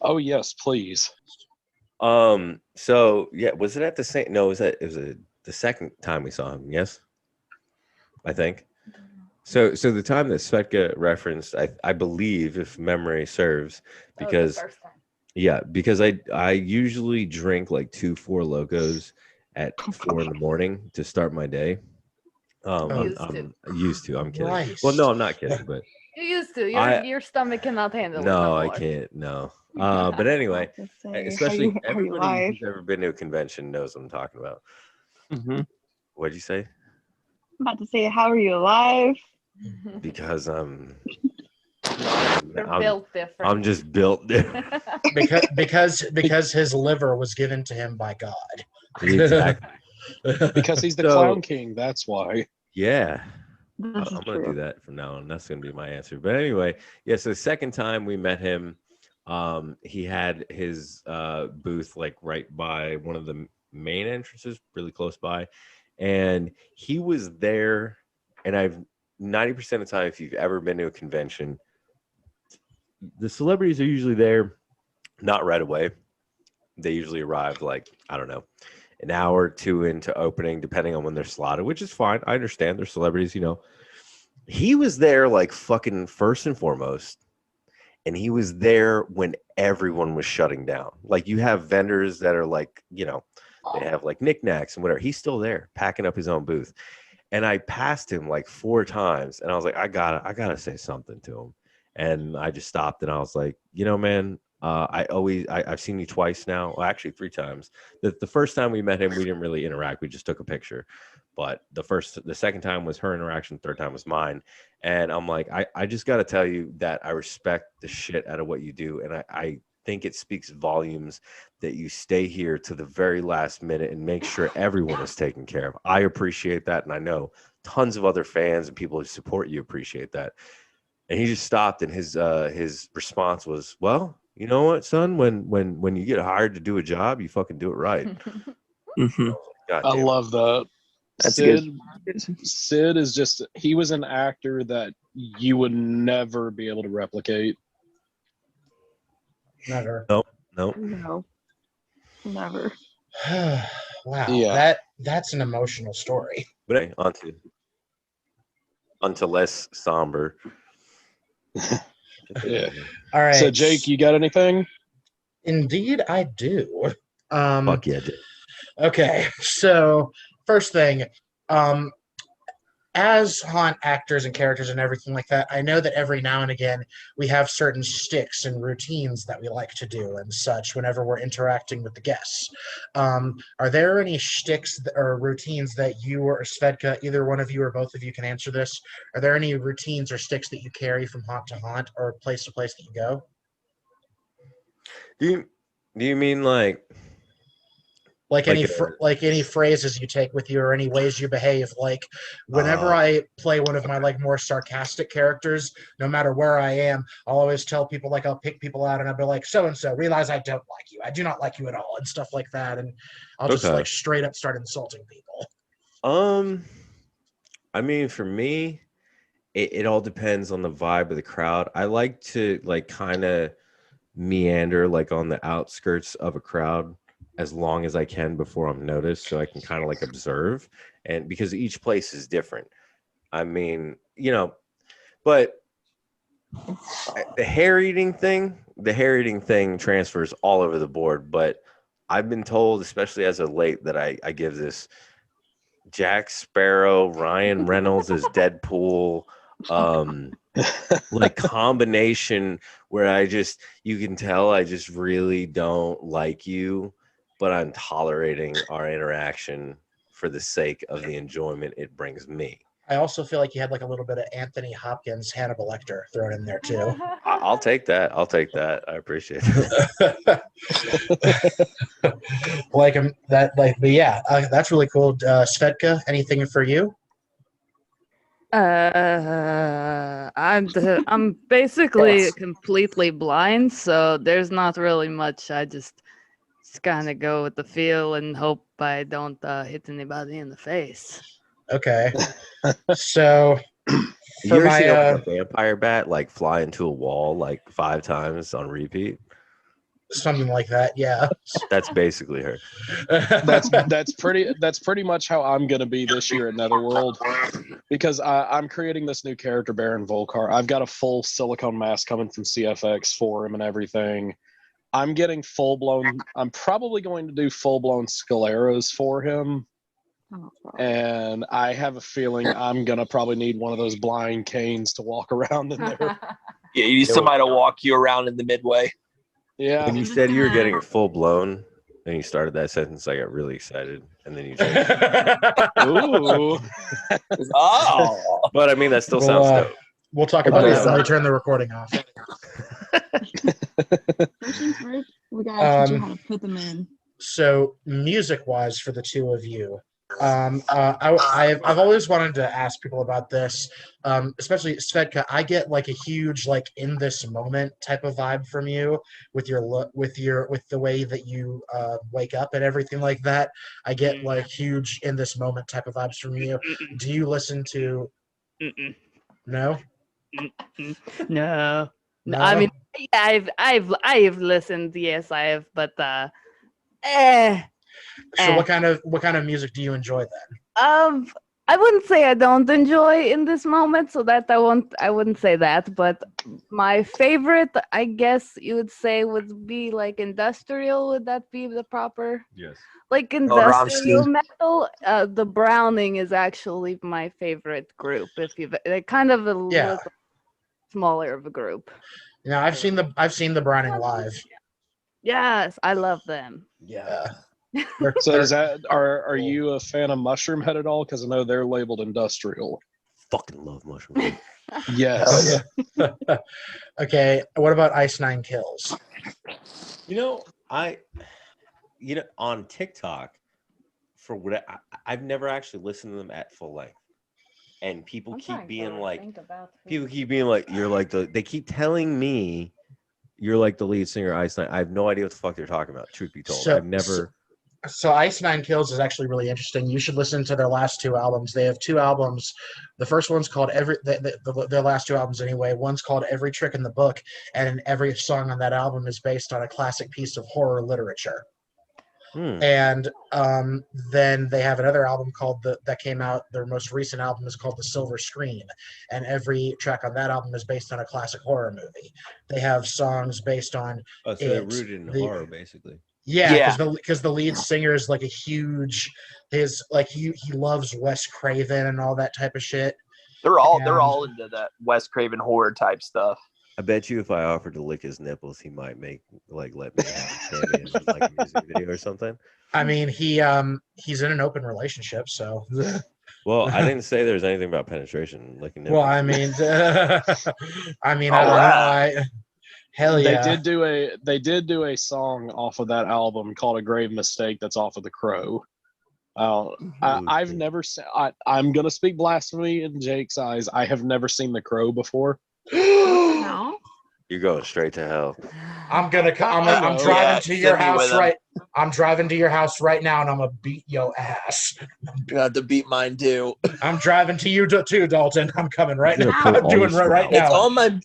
Oh yes, please. So yeah, was it at the same? No, it was the second time we saw him. Yes, I think. So the time that Svetka referenced, I believe, if memory serves, because because I usually drink like 2 Four Locos at 4 in the morning to start my day. I'm used to. I'm kidding. Christ. Well, no, I'm not kidding, but You used to. I- Your stomach cannot handle it. no, No I more. can't. No. But anybay, especially are you everybody live? who's ever been to a convention knows what I'm talking about. What'd you say? I'm about to say, how are you alive? Because They're I'm built different. I'm just built different. because his liver was given to him by God. Exactly. Because he's the So- Clown King. That's why. Yeah. This is I'm gonna true. do that from now on. That's gonna be my answer. But anyway, yeah. So the second time we met him, he had his booth like right by one of the main entrances, really close by, and he was there. And I've 90% of the time, if you've ever been to a convention, the celebrities are usually there, not right away. They usually arrive like, I don't know, an hour or 2 into opening, depending on when they're slotted, which is fine. I understand they're celebrities, He was there like fucking first and foremost. And he was there when everyone was shutting down. Like you have vendors that are like, they have like knickknacks and whatever. He's still there packing up his own booth. And I passed him like 4 times and I was like, I gotta say something to him. And I just stopped and I was like, man, I've seen you twice now. Well, actually 3 times. The first time we met him, we didn't really interact. We just took a picture. But the second time was her interaction. Third time was mine. And I'm like, I just got to tell you that I respect the shit out of what you do. And I think it speaks volumes that you stay here to the very last minute and make sure everyone is taken care of. I appreciate that. And I know tons of other fans and people who support you appreciate that. And he just stopped and his response was, well, you know what, son, when you get hired to do a job, you fucking do it right. God I damn. love that. That's Sid is just, he was an actor that you would never be able to replicate. Never. Nope. No, never. Wow, Yeah. that's an emotional story. But hey, onto less somber. Yeah. All right. So, Jake, you got anything? Indeed, I do. Fuck yeah, Jake. Okay, so first thing, um, as haunt actors and characters and everything like that, I know that every now and again we have certain sticks and routines that we like to do and such whenever we're interacting with the guests. Are there any shticks or routines that you or Svetka, either one of you or both of you can answer this? Are there any routines or sticks that you carry from haunt to haunt or place to place that you go? Do you mean like Like like like any phrases you take with you or any ways you behave? Like whenever uh I play one of my like more sarcastic characters, no matter where I am, I'll always tell people, like, I'll pick people out and I'll be like, so and so, realize I don't like you, I do not like you at all, and stuff like that, and I'll just okay. like straight up start insulting people. I mean, for me, it all depends on the vibe of the crowd. I like to like kind of meander like on the outskirts of a crowd as long as I can before I'm noticed, so I can kind of like observe, and because each place is different. I mean, but the hair eating thing transfers all over the board. But I've been told, especially as of late, that I give this Jack Sparrow, Ryan Reynolds as Deadpool, like combination where you can tell I just really don't like you, but I'm tolerating our interaction for the sake of the enjoyment it brings me. I also feel like you had like a little bit of Anthony Hopkins, Hannibal Lecter thrown in there too. I'll take that. I appreciate it. Like but yeah, that's really cool. Svetka, anything for you? I'm basically completely blind, so there's not really much. I just kind of go with the feel and hope I don't hit anybody in the face. Okay, so You for ever my seen like a vampire bat like fly into a wall like 5 times on repeat? something like that, yeah. That's basically her. That's pretty much how I'm gonna be this year at Netherworld, because I'm creating this new character, Baron Volkar. I've got a full silicone mask coming from CFX for him and everything. I'm getting full blown. I'm probably going to do full blown scaleras for him, and I have a feeling I'm gonna probably need one of those blind canes to walk around in there. Yeah, you need somebody to walk you around in the midway. Yeah. When you said you were getting full blown and you started that sentence, I got really excited, and then you changed it. Ooh. Oh, But I mean, that still sounds dope. We'll talk about that when we turn the recording off. First things first, we gotta teach you how to put them in. So, music-wise, for the two of you, I've always wanted to ask people about this, especially Svetka. I get like a huge like in this moment type of vibe from you with your look, with the way that you wake up and everything like that. I get like huge in this moment type of vibes from you. Do you listen to? No. No. No? I mean, yeah, I've listened. Yes, I have, but eh. So what kind of music do you enjoy then? I wouldn't say I don't enjoy in this moment, so that I wouldn't say that, but my favorite, I guess you would say, would be like industrial. Would that be the proper? Yes. Like industrial Rammstein. metal, the Browning is actually my favorite group. They're kind of a little smaller of a group. Yeah, I've seen the Browning live. Yes, I love them. Yeah. So is that are you a fan of Mushroom Head at all? Because I know they're labeled industrial. Fucking love mushroom. Yes. Okay, what about Ice Nine Kills? On TikTok, for what I've never actually listened to them at full length, and people keep being like, they keep telling me you're like the lead singer, Ice Nine. I have no idea what the fuck they're talking about. Truth be told, I've never. So Ice Nine Kills is actually really interesting. You should listen to their last two albums. They have two albums. The first one's called their last two albums anyway. One's called Every Trick in the Book, and every song on that album is based on a classic piece of horror literature. And then they have another album called that came out. Their most recent album is called The Silver Screen, and every track on that album is based on a classic horror movie. They have songs based on Oh, so they're rooted in horror, basically. Yeah, because the lead singer is like a huge, he loves Wes Craven and all that type of shit. They're all into that Wes Craven horror type stuff. I bet you if I offered to lick his nipples, he might let me have a in like a music video or something. I mean, he's in an open relationship, so. Well, I didn't say there was anything about penetration, licking nipples. Well, I mean, I don't know. Hell yeah! They did do a song off of that album called "A Grave Mistake" that's off of The Crow. I've never seen. I'm gonna speak blasphemy in Jake's eyes. I have never seen The Crow before. No. You're going straight to hell. I'm driving to your house right. I'm driving to your house right now, and I'm gonna beat your ass. You have to beat mine too. I'm driving to you too, Dalton. I'm coming right now. I'm doing it right now.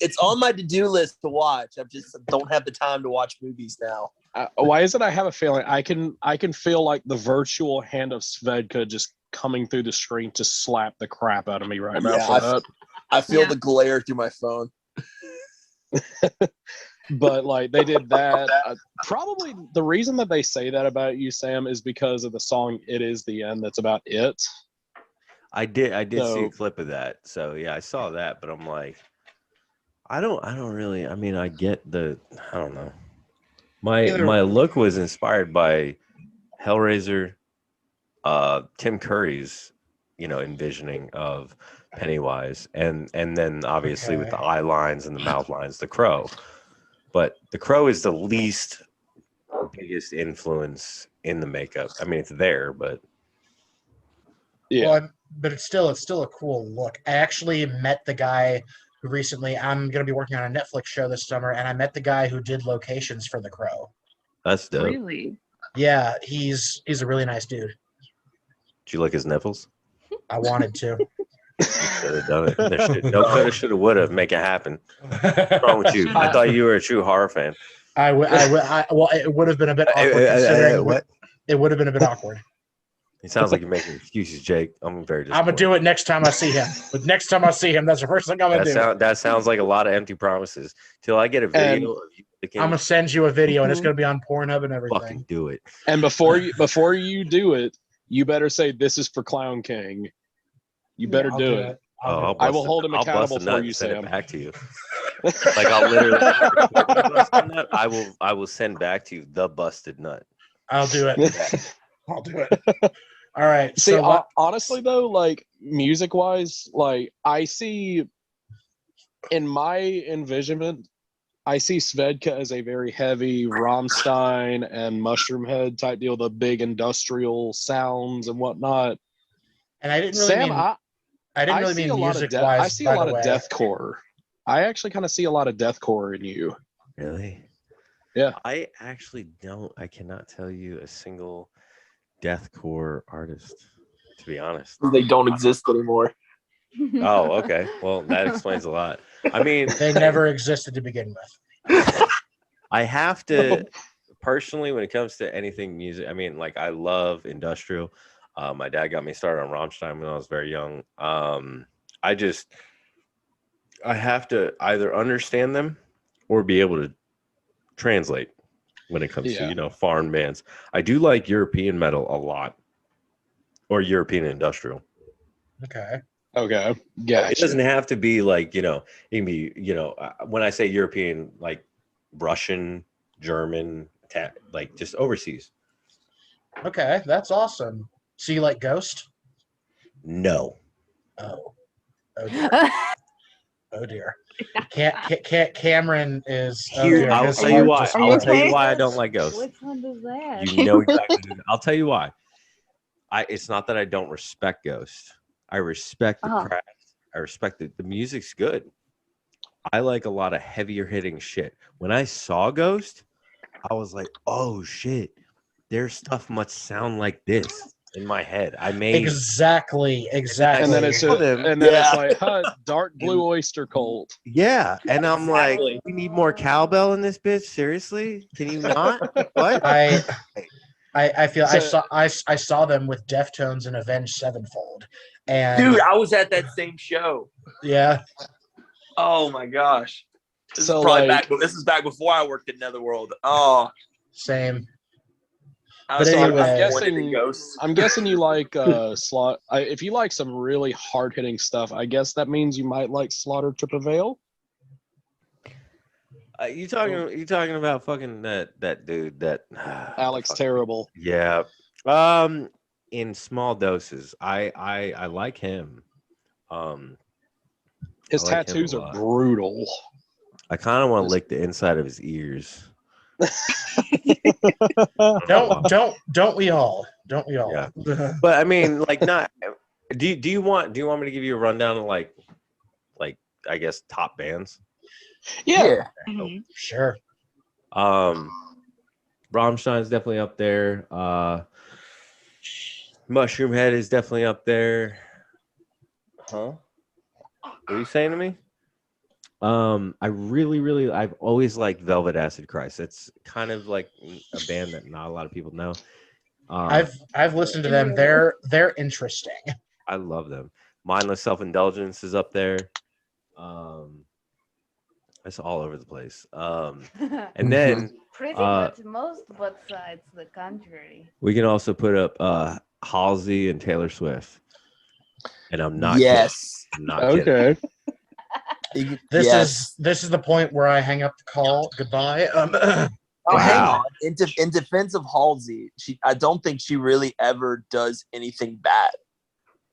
It's on my to-do list to watch. I just don't have the time to watch movies now. Why is it? I have a feeling I can feel like the virtual hand of Svetka just coming through the screen to slap the crap out of me right now. Yeah, I feel the glare through my phone. But like they did that. Probably the reason that they say that about you, Sam, is because of the song "It Is the End." That's about it. I did see a clip of that. So yeah, I saw that, but I'm like, I don't really. I mean, I get I don't know. My look was inspired by Hellraiser, Tim Curry's, envisioning of Pennywise, and then obviously with the eye lines and the mouth lines, The Crow. But The Crow is the least biggest influence in the makeup. I mean, it's there, but yeah. Well, but it's still a cool look. I actually met the guy who recently. I'm going to be working on a Netflix show this summer, and I met the guy who did locations for The Crow. That's dope. Really? Yeah, he's a really nice dude. Did you lick his nipples? I wanted to. Should have done it. No coulda, shoulda, woulda. Make it happen. What's wrong with you? I thought you were a true horror fan. Well, it would have been a bit awkward. It would have been a bit awkward. It sounds like you're making excuses, Jake. I'm very disappointed. I'm gonna do it next time I see him. But next time I see him, that's the first thing I'm gonna do. That sounds like a lot of empty promises. Till I get a video of you. I'm gonna send you a video, and it's gonna be on Pornhub and everything. Fucking do it. And before you do it, you better say this is for Clown King. You better do it. I will hold him accountable for you, Sam. Send it back to you. Like I'll literally. I will send back to you the busted nut. I'll do it. I'll do it. All right. See, honestly though, like music-wise, like I see in my envisionment, I see Svetka as a very heavy Rammstein and Mushroom Head type deal, the big industrial sounds and whatnot. And I didn't really mean music-wise. I see a lot of deathcore. I actually kind of see a lot of deathcore in you. Really? Yeah. I actually don't. I cannot tell you a single deathcore artist, to be honest. They don't exist anymore. Oh, okay. Well, that explains a lot. I mean, they never existed to begin with. I have to personally, when it comes to anything music, I mean, like I love industrial. My dad got me started on Rammstein when I was very young. I have to either understand them or be able to translate when it comes to foreign bands. I do like European metal a lot, or European industrial. Okay. Yeah. It doesn't have to be like it can be when I say European, like Russian, German, like just overseas. Okay, that's awesome. So you like Ghost? No. Oh dear. Oh dear. Cameron is. Here, I'll tell you why. I'll tell you why I don't like Ghost. Which one is that? You know exactly. I'll tell you why. It's not that I don't respect Ghost. I respect the craft. I respect the music's good. I like a lot of heavier hitting shit. When I saw Ghost, I was like, oh shit, their stuff must sound like this in my head. I made Exactly. And then it's Tell just, them, and then it's yeah. like, dark blue oyster cult. yeah, and I'm like, Exactly. we need more cowbell in this bitch. Seriously, can you not? What? I feel So- I saw them with Deftones and Avenged Sevenfold, and Dude, I was at that same show. yeah, Oh my gosh. This So, is probably like- this is back before I worked at Netherworld. Oh, same. I But was so anyway- disappointed in Ghosts. I'm guessing you like slot. If you like some really hard hitting stuff, I guess that means you might like Slaughter to Prevail. You talking about fucking that dude that Alex fuck- Terrible. Yeah. In small doses. I like him. His I like him a tattoos are lot. brutal. I kind of want to lick the inside of his ears. Don't we all? Don't we all? Yeah. But I mean, like, not. Do you want me to give you a rundown of like I guess top bands? Yeah. Mhm. Sure. Rammstein's definitely up there. Mushroom Head is definitely up there. Huh? What are you saying to me? I've always liked Velvet Acid Christ. It's kind of like a band that not a lot of people know. I've listened to them. They're interesting. I love them. Mindless Self-Indulgence is up there. It's all over the place. And then Pretty much most, but besides the contrary. we can also put up Halsey and Taylor Swift. And I'm not Yes. kidding. I'm not kidding. Okay. This is the point where I hang up the call. Goodbye. Oh, hang Wow. on. In defense of Halsey, I don't think she really ever does anything bad.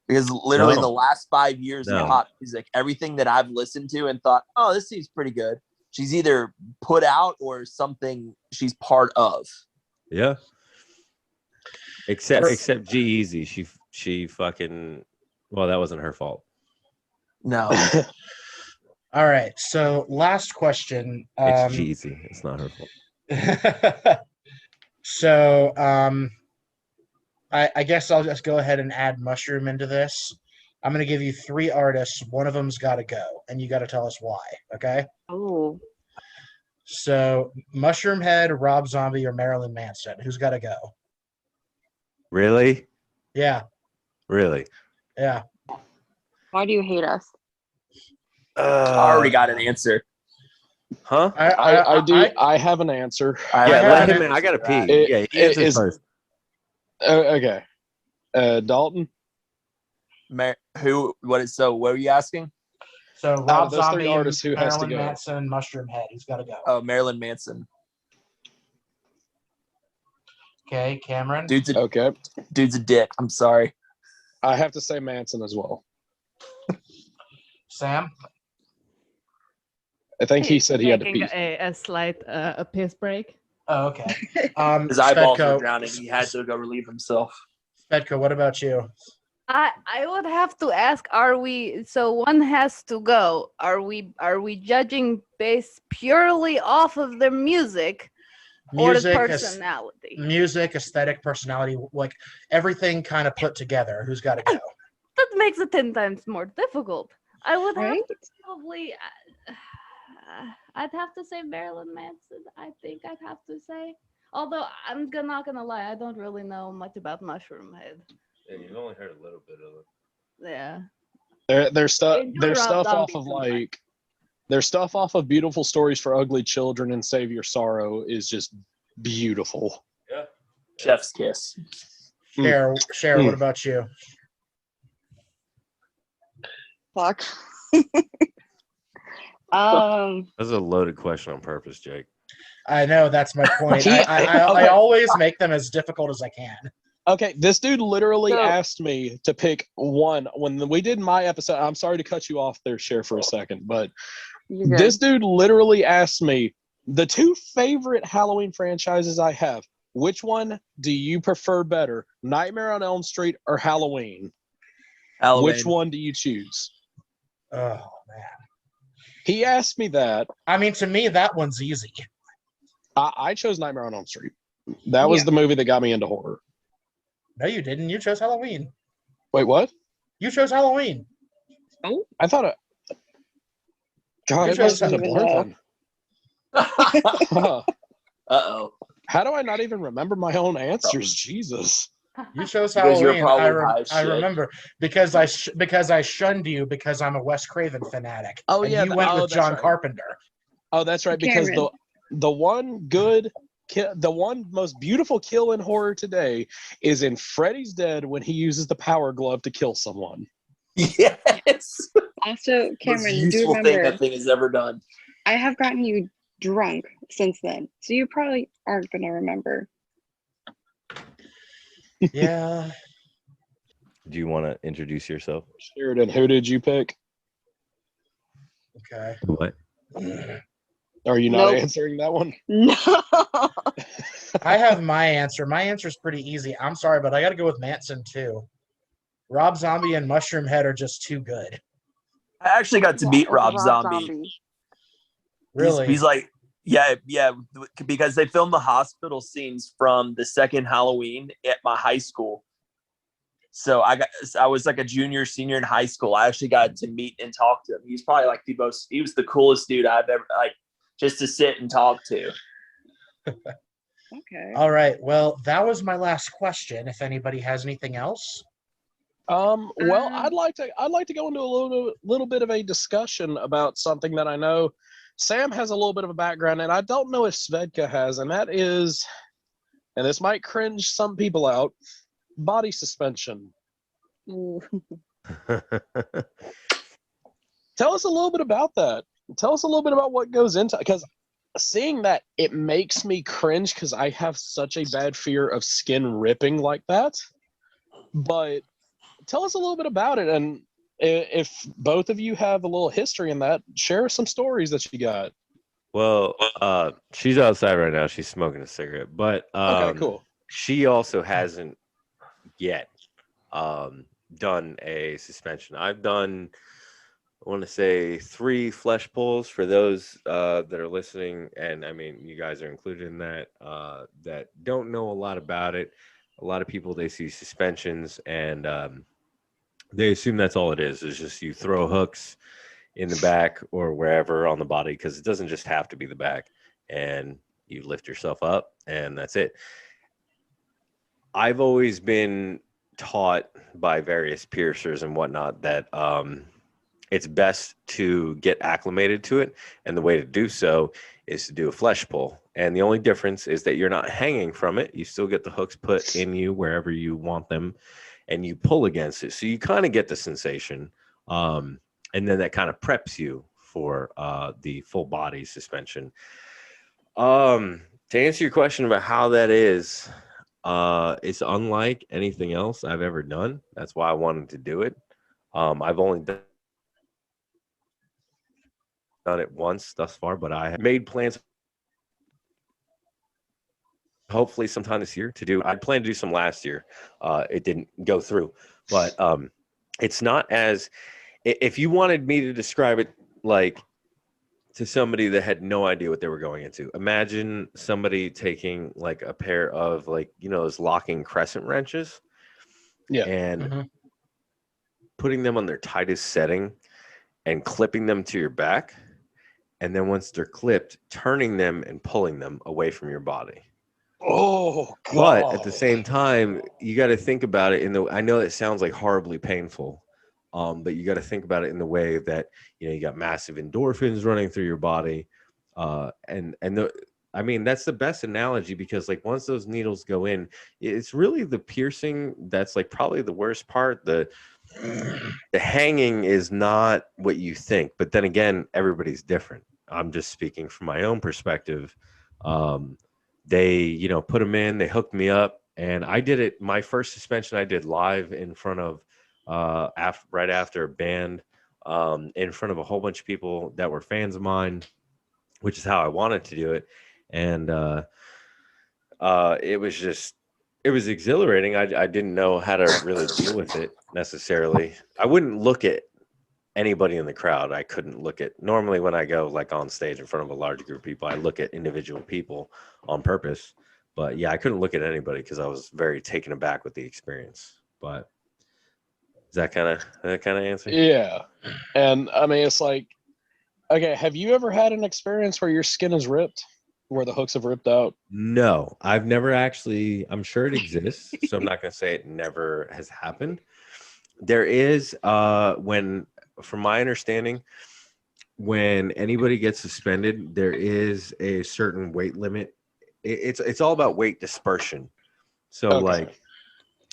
Because literally in No. the last 5 years No. of pop music, everything that I've listened to and thought, oh, this seems pretty good, she's either put out or something she's part of. Yeah. Except G-Eazy. She fucking that wasn't her fault. No. All right. So last question. It's G-Eazy. It's not her fault. So I guess I'll just go ahead and add Mushroom into this. I'm going to give you 3 artists. One of them's got to go, and you got to tell us why. Okay. Oh, So Mushroom Head, Rob Zombie, or Marilyn Manson. Who's got to go? Really? Yeah. Really? Yeah. why do you hate us? I already got an answer. Huh? I do. I have an answer. I Yeah, have let an him in. I gotta pee. It- Yeah, he it answers is- first. Okay. Dalton. What are you asking? So Out Rob of those 3 Zombie, artists, who has to Marilyn go? Manson, Mushroom Head. Who's got to go? Oh, Marilyn Manson. Okay, Cameron. Dude's Okay. a dick. I'm sorry. I have to say Manson as well. Sam. I think he said he had to Taking pee. a slight a piss break. Oh, okay. His eyeballs Svetko, were drowning. He had to go relieve himself. Svetko, what about you? I would have to ask, are we, so one has to go. Are we judging based purely off of their music or the personality? Music, aesthetic, personality, like everything kind of put together. Who's got to go? That makes it 10 times more difficult. I would Right? have to probably I'd have to say Marilyn Manson. I think I'd have to say. Although not gonna lie, I don't really know much about Mushroom Head. Yeah, you've only heard a little bit of it. Yeah. Their stuff. Enjoy Their Rob stuff off Zombie of too much. like. Their stuff off of Beautiful Stories for Ugly Children and Save Your Sorrow is just beautiful. Yeah. Chef's kiss. Cher, what about you? Fuck. That's a loaded question on purpose, Jake. I know, that's my point. He- I okay. always make them as difficult as I can. Okay, this dude literally So- asked me to pick one when we did my episode. I'm sorry to cut you off there, Cher, for a second, but You're good. this dude literally asked me the 2 favorite Halloween franchises I have. Which one do you prefer better, Nightmare on Elm Street or Halloween? Halloween. Which one do you choose? Oh man. He asked me that. I mean, to me, that one's easy. I chose Nightmare on Elm Street. That was Yeah. the movie that got me into horror. No, you didn't. You chose Halloween. Wait, what? You chose Halloween. I thought it. God, You it chose must have been a even blur know. then. Huh. Uh-oh. How do I not even remember my own answers? Jesus. You chose Because you're Halloween. probably high as I shit. remember because I shunned you because I'm a Wes Craven fanatic. Oh, and yeah, you went with that's John right. Carpenter. Oh, that's right. Because Cameron. the one good the one most beautiful kill in horror today is in Freddy's Dead when he uses the power glove to kill someone. Yes. Also, Most Cameron, do useful thing remember, that thing has ever done. I have gotten you drunk since then, so you probably aren't going to remember. Yeah. Do you want to introduce yourself? Cheridan, who did you pick? Okay. What? Are you not Nope. answering that one? No. I have my answer. My answer is pretty easy. I'm sorry, but I got to go with Manson too. Rob Zombie and Mushroom Head are just too good. I actually got to meet Rob Zombie. Really. He's like, yeah, because they filmed the hospital scenes from the second Halloween at my high school. So I was like a junior, senior in high school. I actually got to meet and talk to him. He's probably like he was the coolest dude I've ever, like, just to sit and talk to. Okay. All right. Well, that was my last question. If anybody has anything else. Well, I'd like to go into a little bit of a discussion about something that I know Sam has a little bit of a background, and I don't know if Svetka has, and that is, and this might cringe some people out, body suspension. Ooh. Tell us a little bit about that. Tell us a little bit about what goes into, because seeing that, it makes me cringe because I have such a bad fear of skin ripping like that. But tell us a little bit about it, and if both of you have a little history in that, share some stories that you got. Well, she's outside right now. She's smoking a cigarette, but Okay, cool. she also hasn't yet done a suspension. I've done, I want to say, 3 flesh pulls for those that are listening, and I mean, you guys are included in that, that don't know a lot about it. A lot of people, they see suspensions and they assume that's all it is. It's just you throw hooks in the back or wherever on the body, because it doesn't just have to be the back, and you lift yourself up and that's it. I've always been taught by various piercers and whatnot that it's best to get acclimated to it, and the way to do so is to do a flesh pull. And the only difference is that you're not hanging from it. You still get the hooks put in you wherever you want them, and you pull against it, so you kind of get the sensation, and then that kind of preps you for the full body suspension. To answer your question about how that is, it's unlike anything else I've ever done. That's why I wanted to do it. I've only done it once thus far, but I have made plans hopefully sometime this year to do. I planned to do some last year. It didn't go through, but it's not as, if you wanted me to describe it like to somebody that had no idea what they were going into, imagine somebody taking like a pair of, like, you know, those locking crescent wrenches, and putting them on their tightest setting and clipping them to your back, and then once they're clipped, turning them and pulling them away from your body. Oh, God. But at the same time, you got to think about it I know it sounds like horribly painful, but you got to think about it in the way that, you know, you got massive endorphins running through your body, I mean, that's the best analogy, because like once those needles go in, it's really the piercing that's like probably the worst part. The hanging is not what you think, but then again, everybody's different. I'm just speaking from my own perspective. They, you know, put them in, they hooked me up, and I did it. My first suspension I did live in front of, right after a band, in front of a whole bunch of people that were fans of mine, which is how I wanted to do it. And it was exhilarating. I didn't know how to really deal with it necessarily. I wouldn't look at anybody in the crowd. I couldn't look at, normally when I go like on stage in front of a large group of people, I look at individual people on purpose. But yeah, I couldn't look at anybody because I was very taken aback with the experience. But is that kind of answer? Yeah. And I mean, it's like, okay, have you ever had an experience where your skin is ripped, where the hooks have ripped out? No, I've never actually. I'm sure it exists, so I'm not going to say it never has happened. There is, when, from my understanding, when anybody gets suspended, there is a certain weight limit. It's all about weight dispersion. So Okay. like,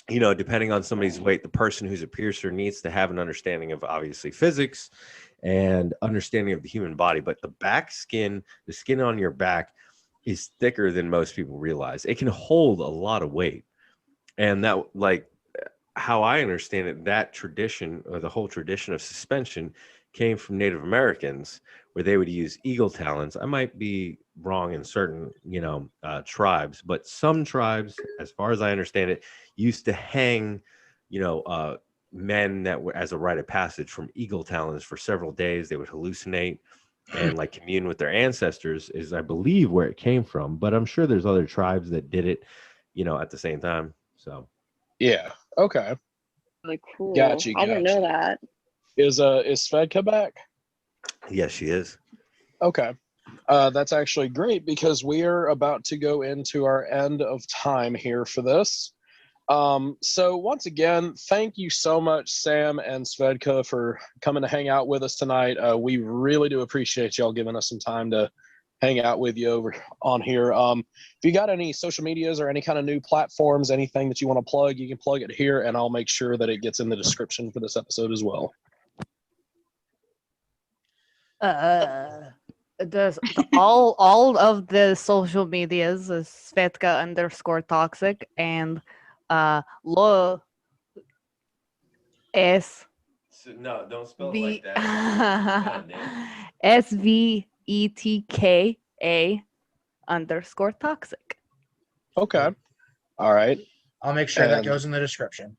you know, depending on somebody's weight, the person who's a piercer needs to have an understanding of obviously physics and understanding of the human body. But the back skin, the skin on your back, is thicker than most people realize. It can hold a lot of weight. And that, like, how I understand it, that tradition, or the whole tradition of suspension, came from Native Americans, where they would use eagle talons. I might be wrong in certain, tribes, but some tribes, as far as I understand it, used to hang, men that were as a rite of passage from eagle talons for several days. They would hallucinate and like commune with their ancestors, is I believe where it came from. But I'm sure there's other tribes that did it, at the same time. So Yeah. Okay. Really cool. Gotcha. I didn't know that. Is Svetka back? yes, she is. Okay. That's actually great because we are about to go into our end of time here for this. So once again, thank you so much, Sam and Svedka, for coming to hang out with us tonight. We really do appreciate y'all giving us some time to hang out with you over on here. If you got any social medias or any kind of new platforms, anything that you want to plug, you can plug it here, and I'll make sure that it gets in the description for this episode as well. There's all of the social medias is Svetka_toxic and lo s No, don't spell v SVETKA_toxic. Okay. All right. I'll make sure that And- goes in the description.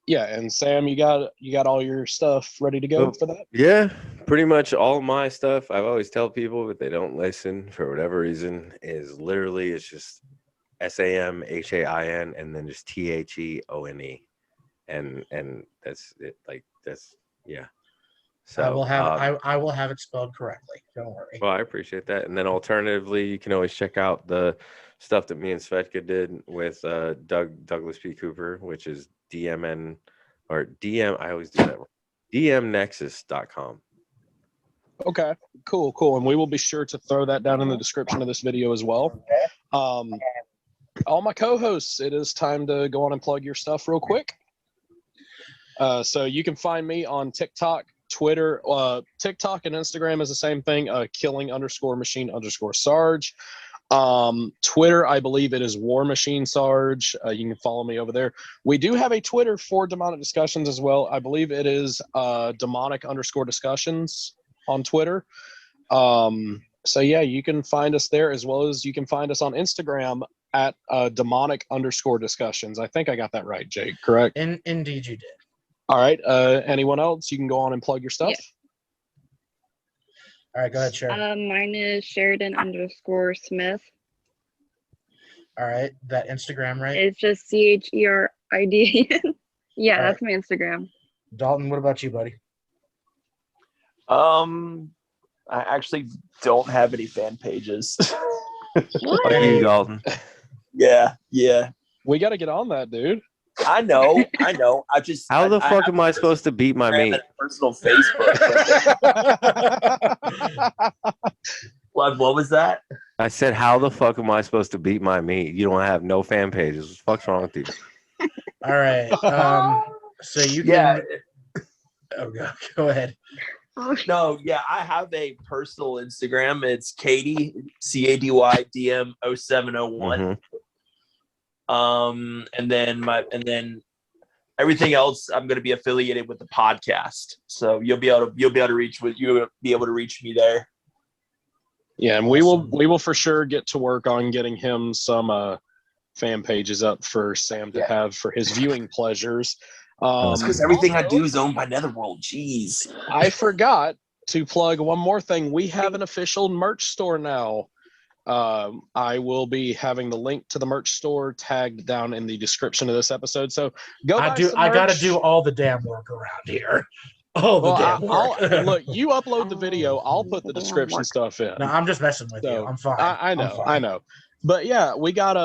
Yeah, and Sam, you got all your stuff ready to go for that? Yeah, pretty much all my stuff. I've always tell people, but they don't listen for whatever reason. Is literally it's just SAMHAIN and then just THEONE, and that's it. Like that's yeah. So I will have I will have it spelled correctly. Don't worry. Well, I appreciate that. And then alternatively, you can always check out the stuff that me and Svetka did with Douglas P. Cooper, which is DMN or DM. I always do that. DMNexus.com. Okay, cool. And we will be sure to throw that down in the description of this video as well. All my co-hosts, it is time to go on and plug your stuff real quick. So you can find me on TikTok, Twitter, TikTok and Instagram is the same thing, killing_machine_Sarge. Twitter, I believe it is War Machine Sarge. You can follow me over there. We do have a Twitter for Demonic Discussions as well. I believe it is demonic_discussions on Twitter. So yeah, you can find us there, as well as you can find us on Instagram at demonic_discussions. I think I got that right, Jake, correct? Indeed you did. All right. Anyone else? You can go on and plug your stuff. Yeah. All right, go ahead, Sharon. Mine is Cheridan_Smith. All right, that Instagram, right? It's just CHERID. Yeah, All that's my Instagram. Dalton, what about you, buddy? I actually don't have any fan pages. What? Fuck you, Dalton. Yeah. We got to get on that, dude. I know. I just How the fuck have am I supposed to beat my Instagram meat? and a personal Facebook. What was that? I said, how the fuck am I supposed to beat my meat? You don't have no fan pages. What the fuck's wrong with you? All right. So you can. Yeah. Oh, go ahead. No, yeah, I have a personal Instagram. It's Katie CADYDM 0701. And then everything else I'm going to be affiliated with the podcast. So you'll be able to reach me there. Yeah, and we will for sure get to work on getting him some fan pages up for Sam to have for his viewing pleasures. Because everything I do is owned by Netherworld. Jeez. I forgot to plug one more thing. We have an official merch store now. I will be having the link to the merch store tagged down in the description of this episode. So go buy some I gotta merch. do all the damn work around here. All the damn work. Look, you upload the video. I'll put the description stuff in. No, I'm just messing with you. I'm fine. I know, I know. But yeah, we got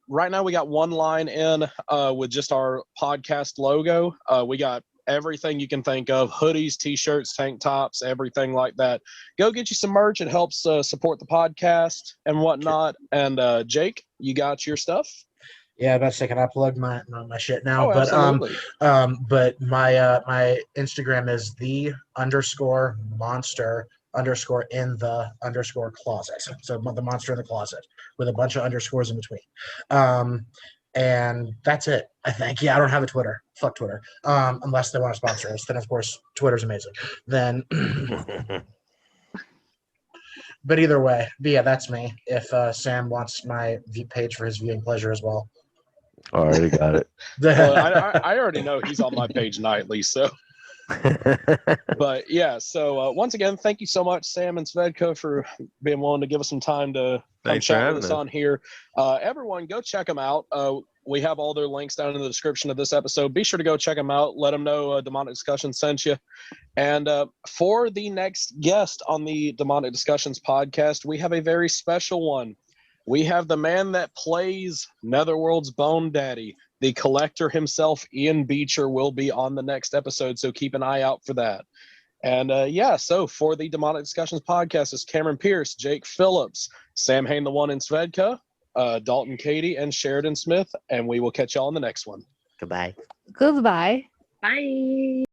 right now we got one line in with just our podcast logo. We got everything you can think of: hoodies, t-shirts, tank tops, everything like that. Go get you some merch. It helps support the podcast and whatnot. And Jake, you got your stuff? Yeah, about a second. I plug my shit now. Oh, but absolutely. but my Instagram is _monster_in_the_closet. So the monster in the closet with a bunch of underscores in between. And that's it, I think. Yeah, I don't have a Twitter. Fuck Twitter. Unless they want to sponsor us, then of course Twitter's amazing. Then but either way, but yeah, that's me. If Sam wants my page for his viewing pleasure as well. Already got it. Well, I already know he's on my page nightly, so. But yeah, so once again, thank you so much, Sam and Svetka, for being willing to give us some time to come chat with us on here. Everyone, go check them out. We have all their links down in the description of this episode. Be sure to go check them out. Let them know Demonic Discussions sent you. And for the next guest on the Demonic Discussions podcast, we have a very special one. We have the man that plays Netherworld's Bone Daddy, the collector himself, Ian Beecher, will be on the next episode, so keep an eye out for that. And yeah, so for the Demonic Discussions podcast, it's Cameron Pierce, Jake Phillips, Sam Hain the One, and Svetka, Dalton Katie, and Cheridan Smith, and we will catch y'all on the next one. Goodbye. Goodbye. Bye.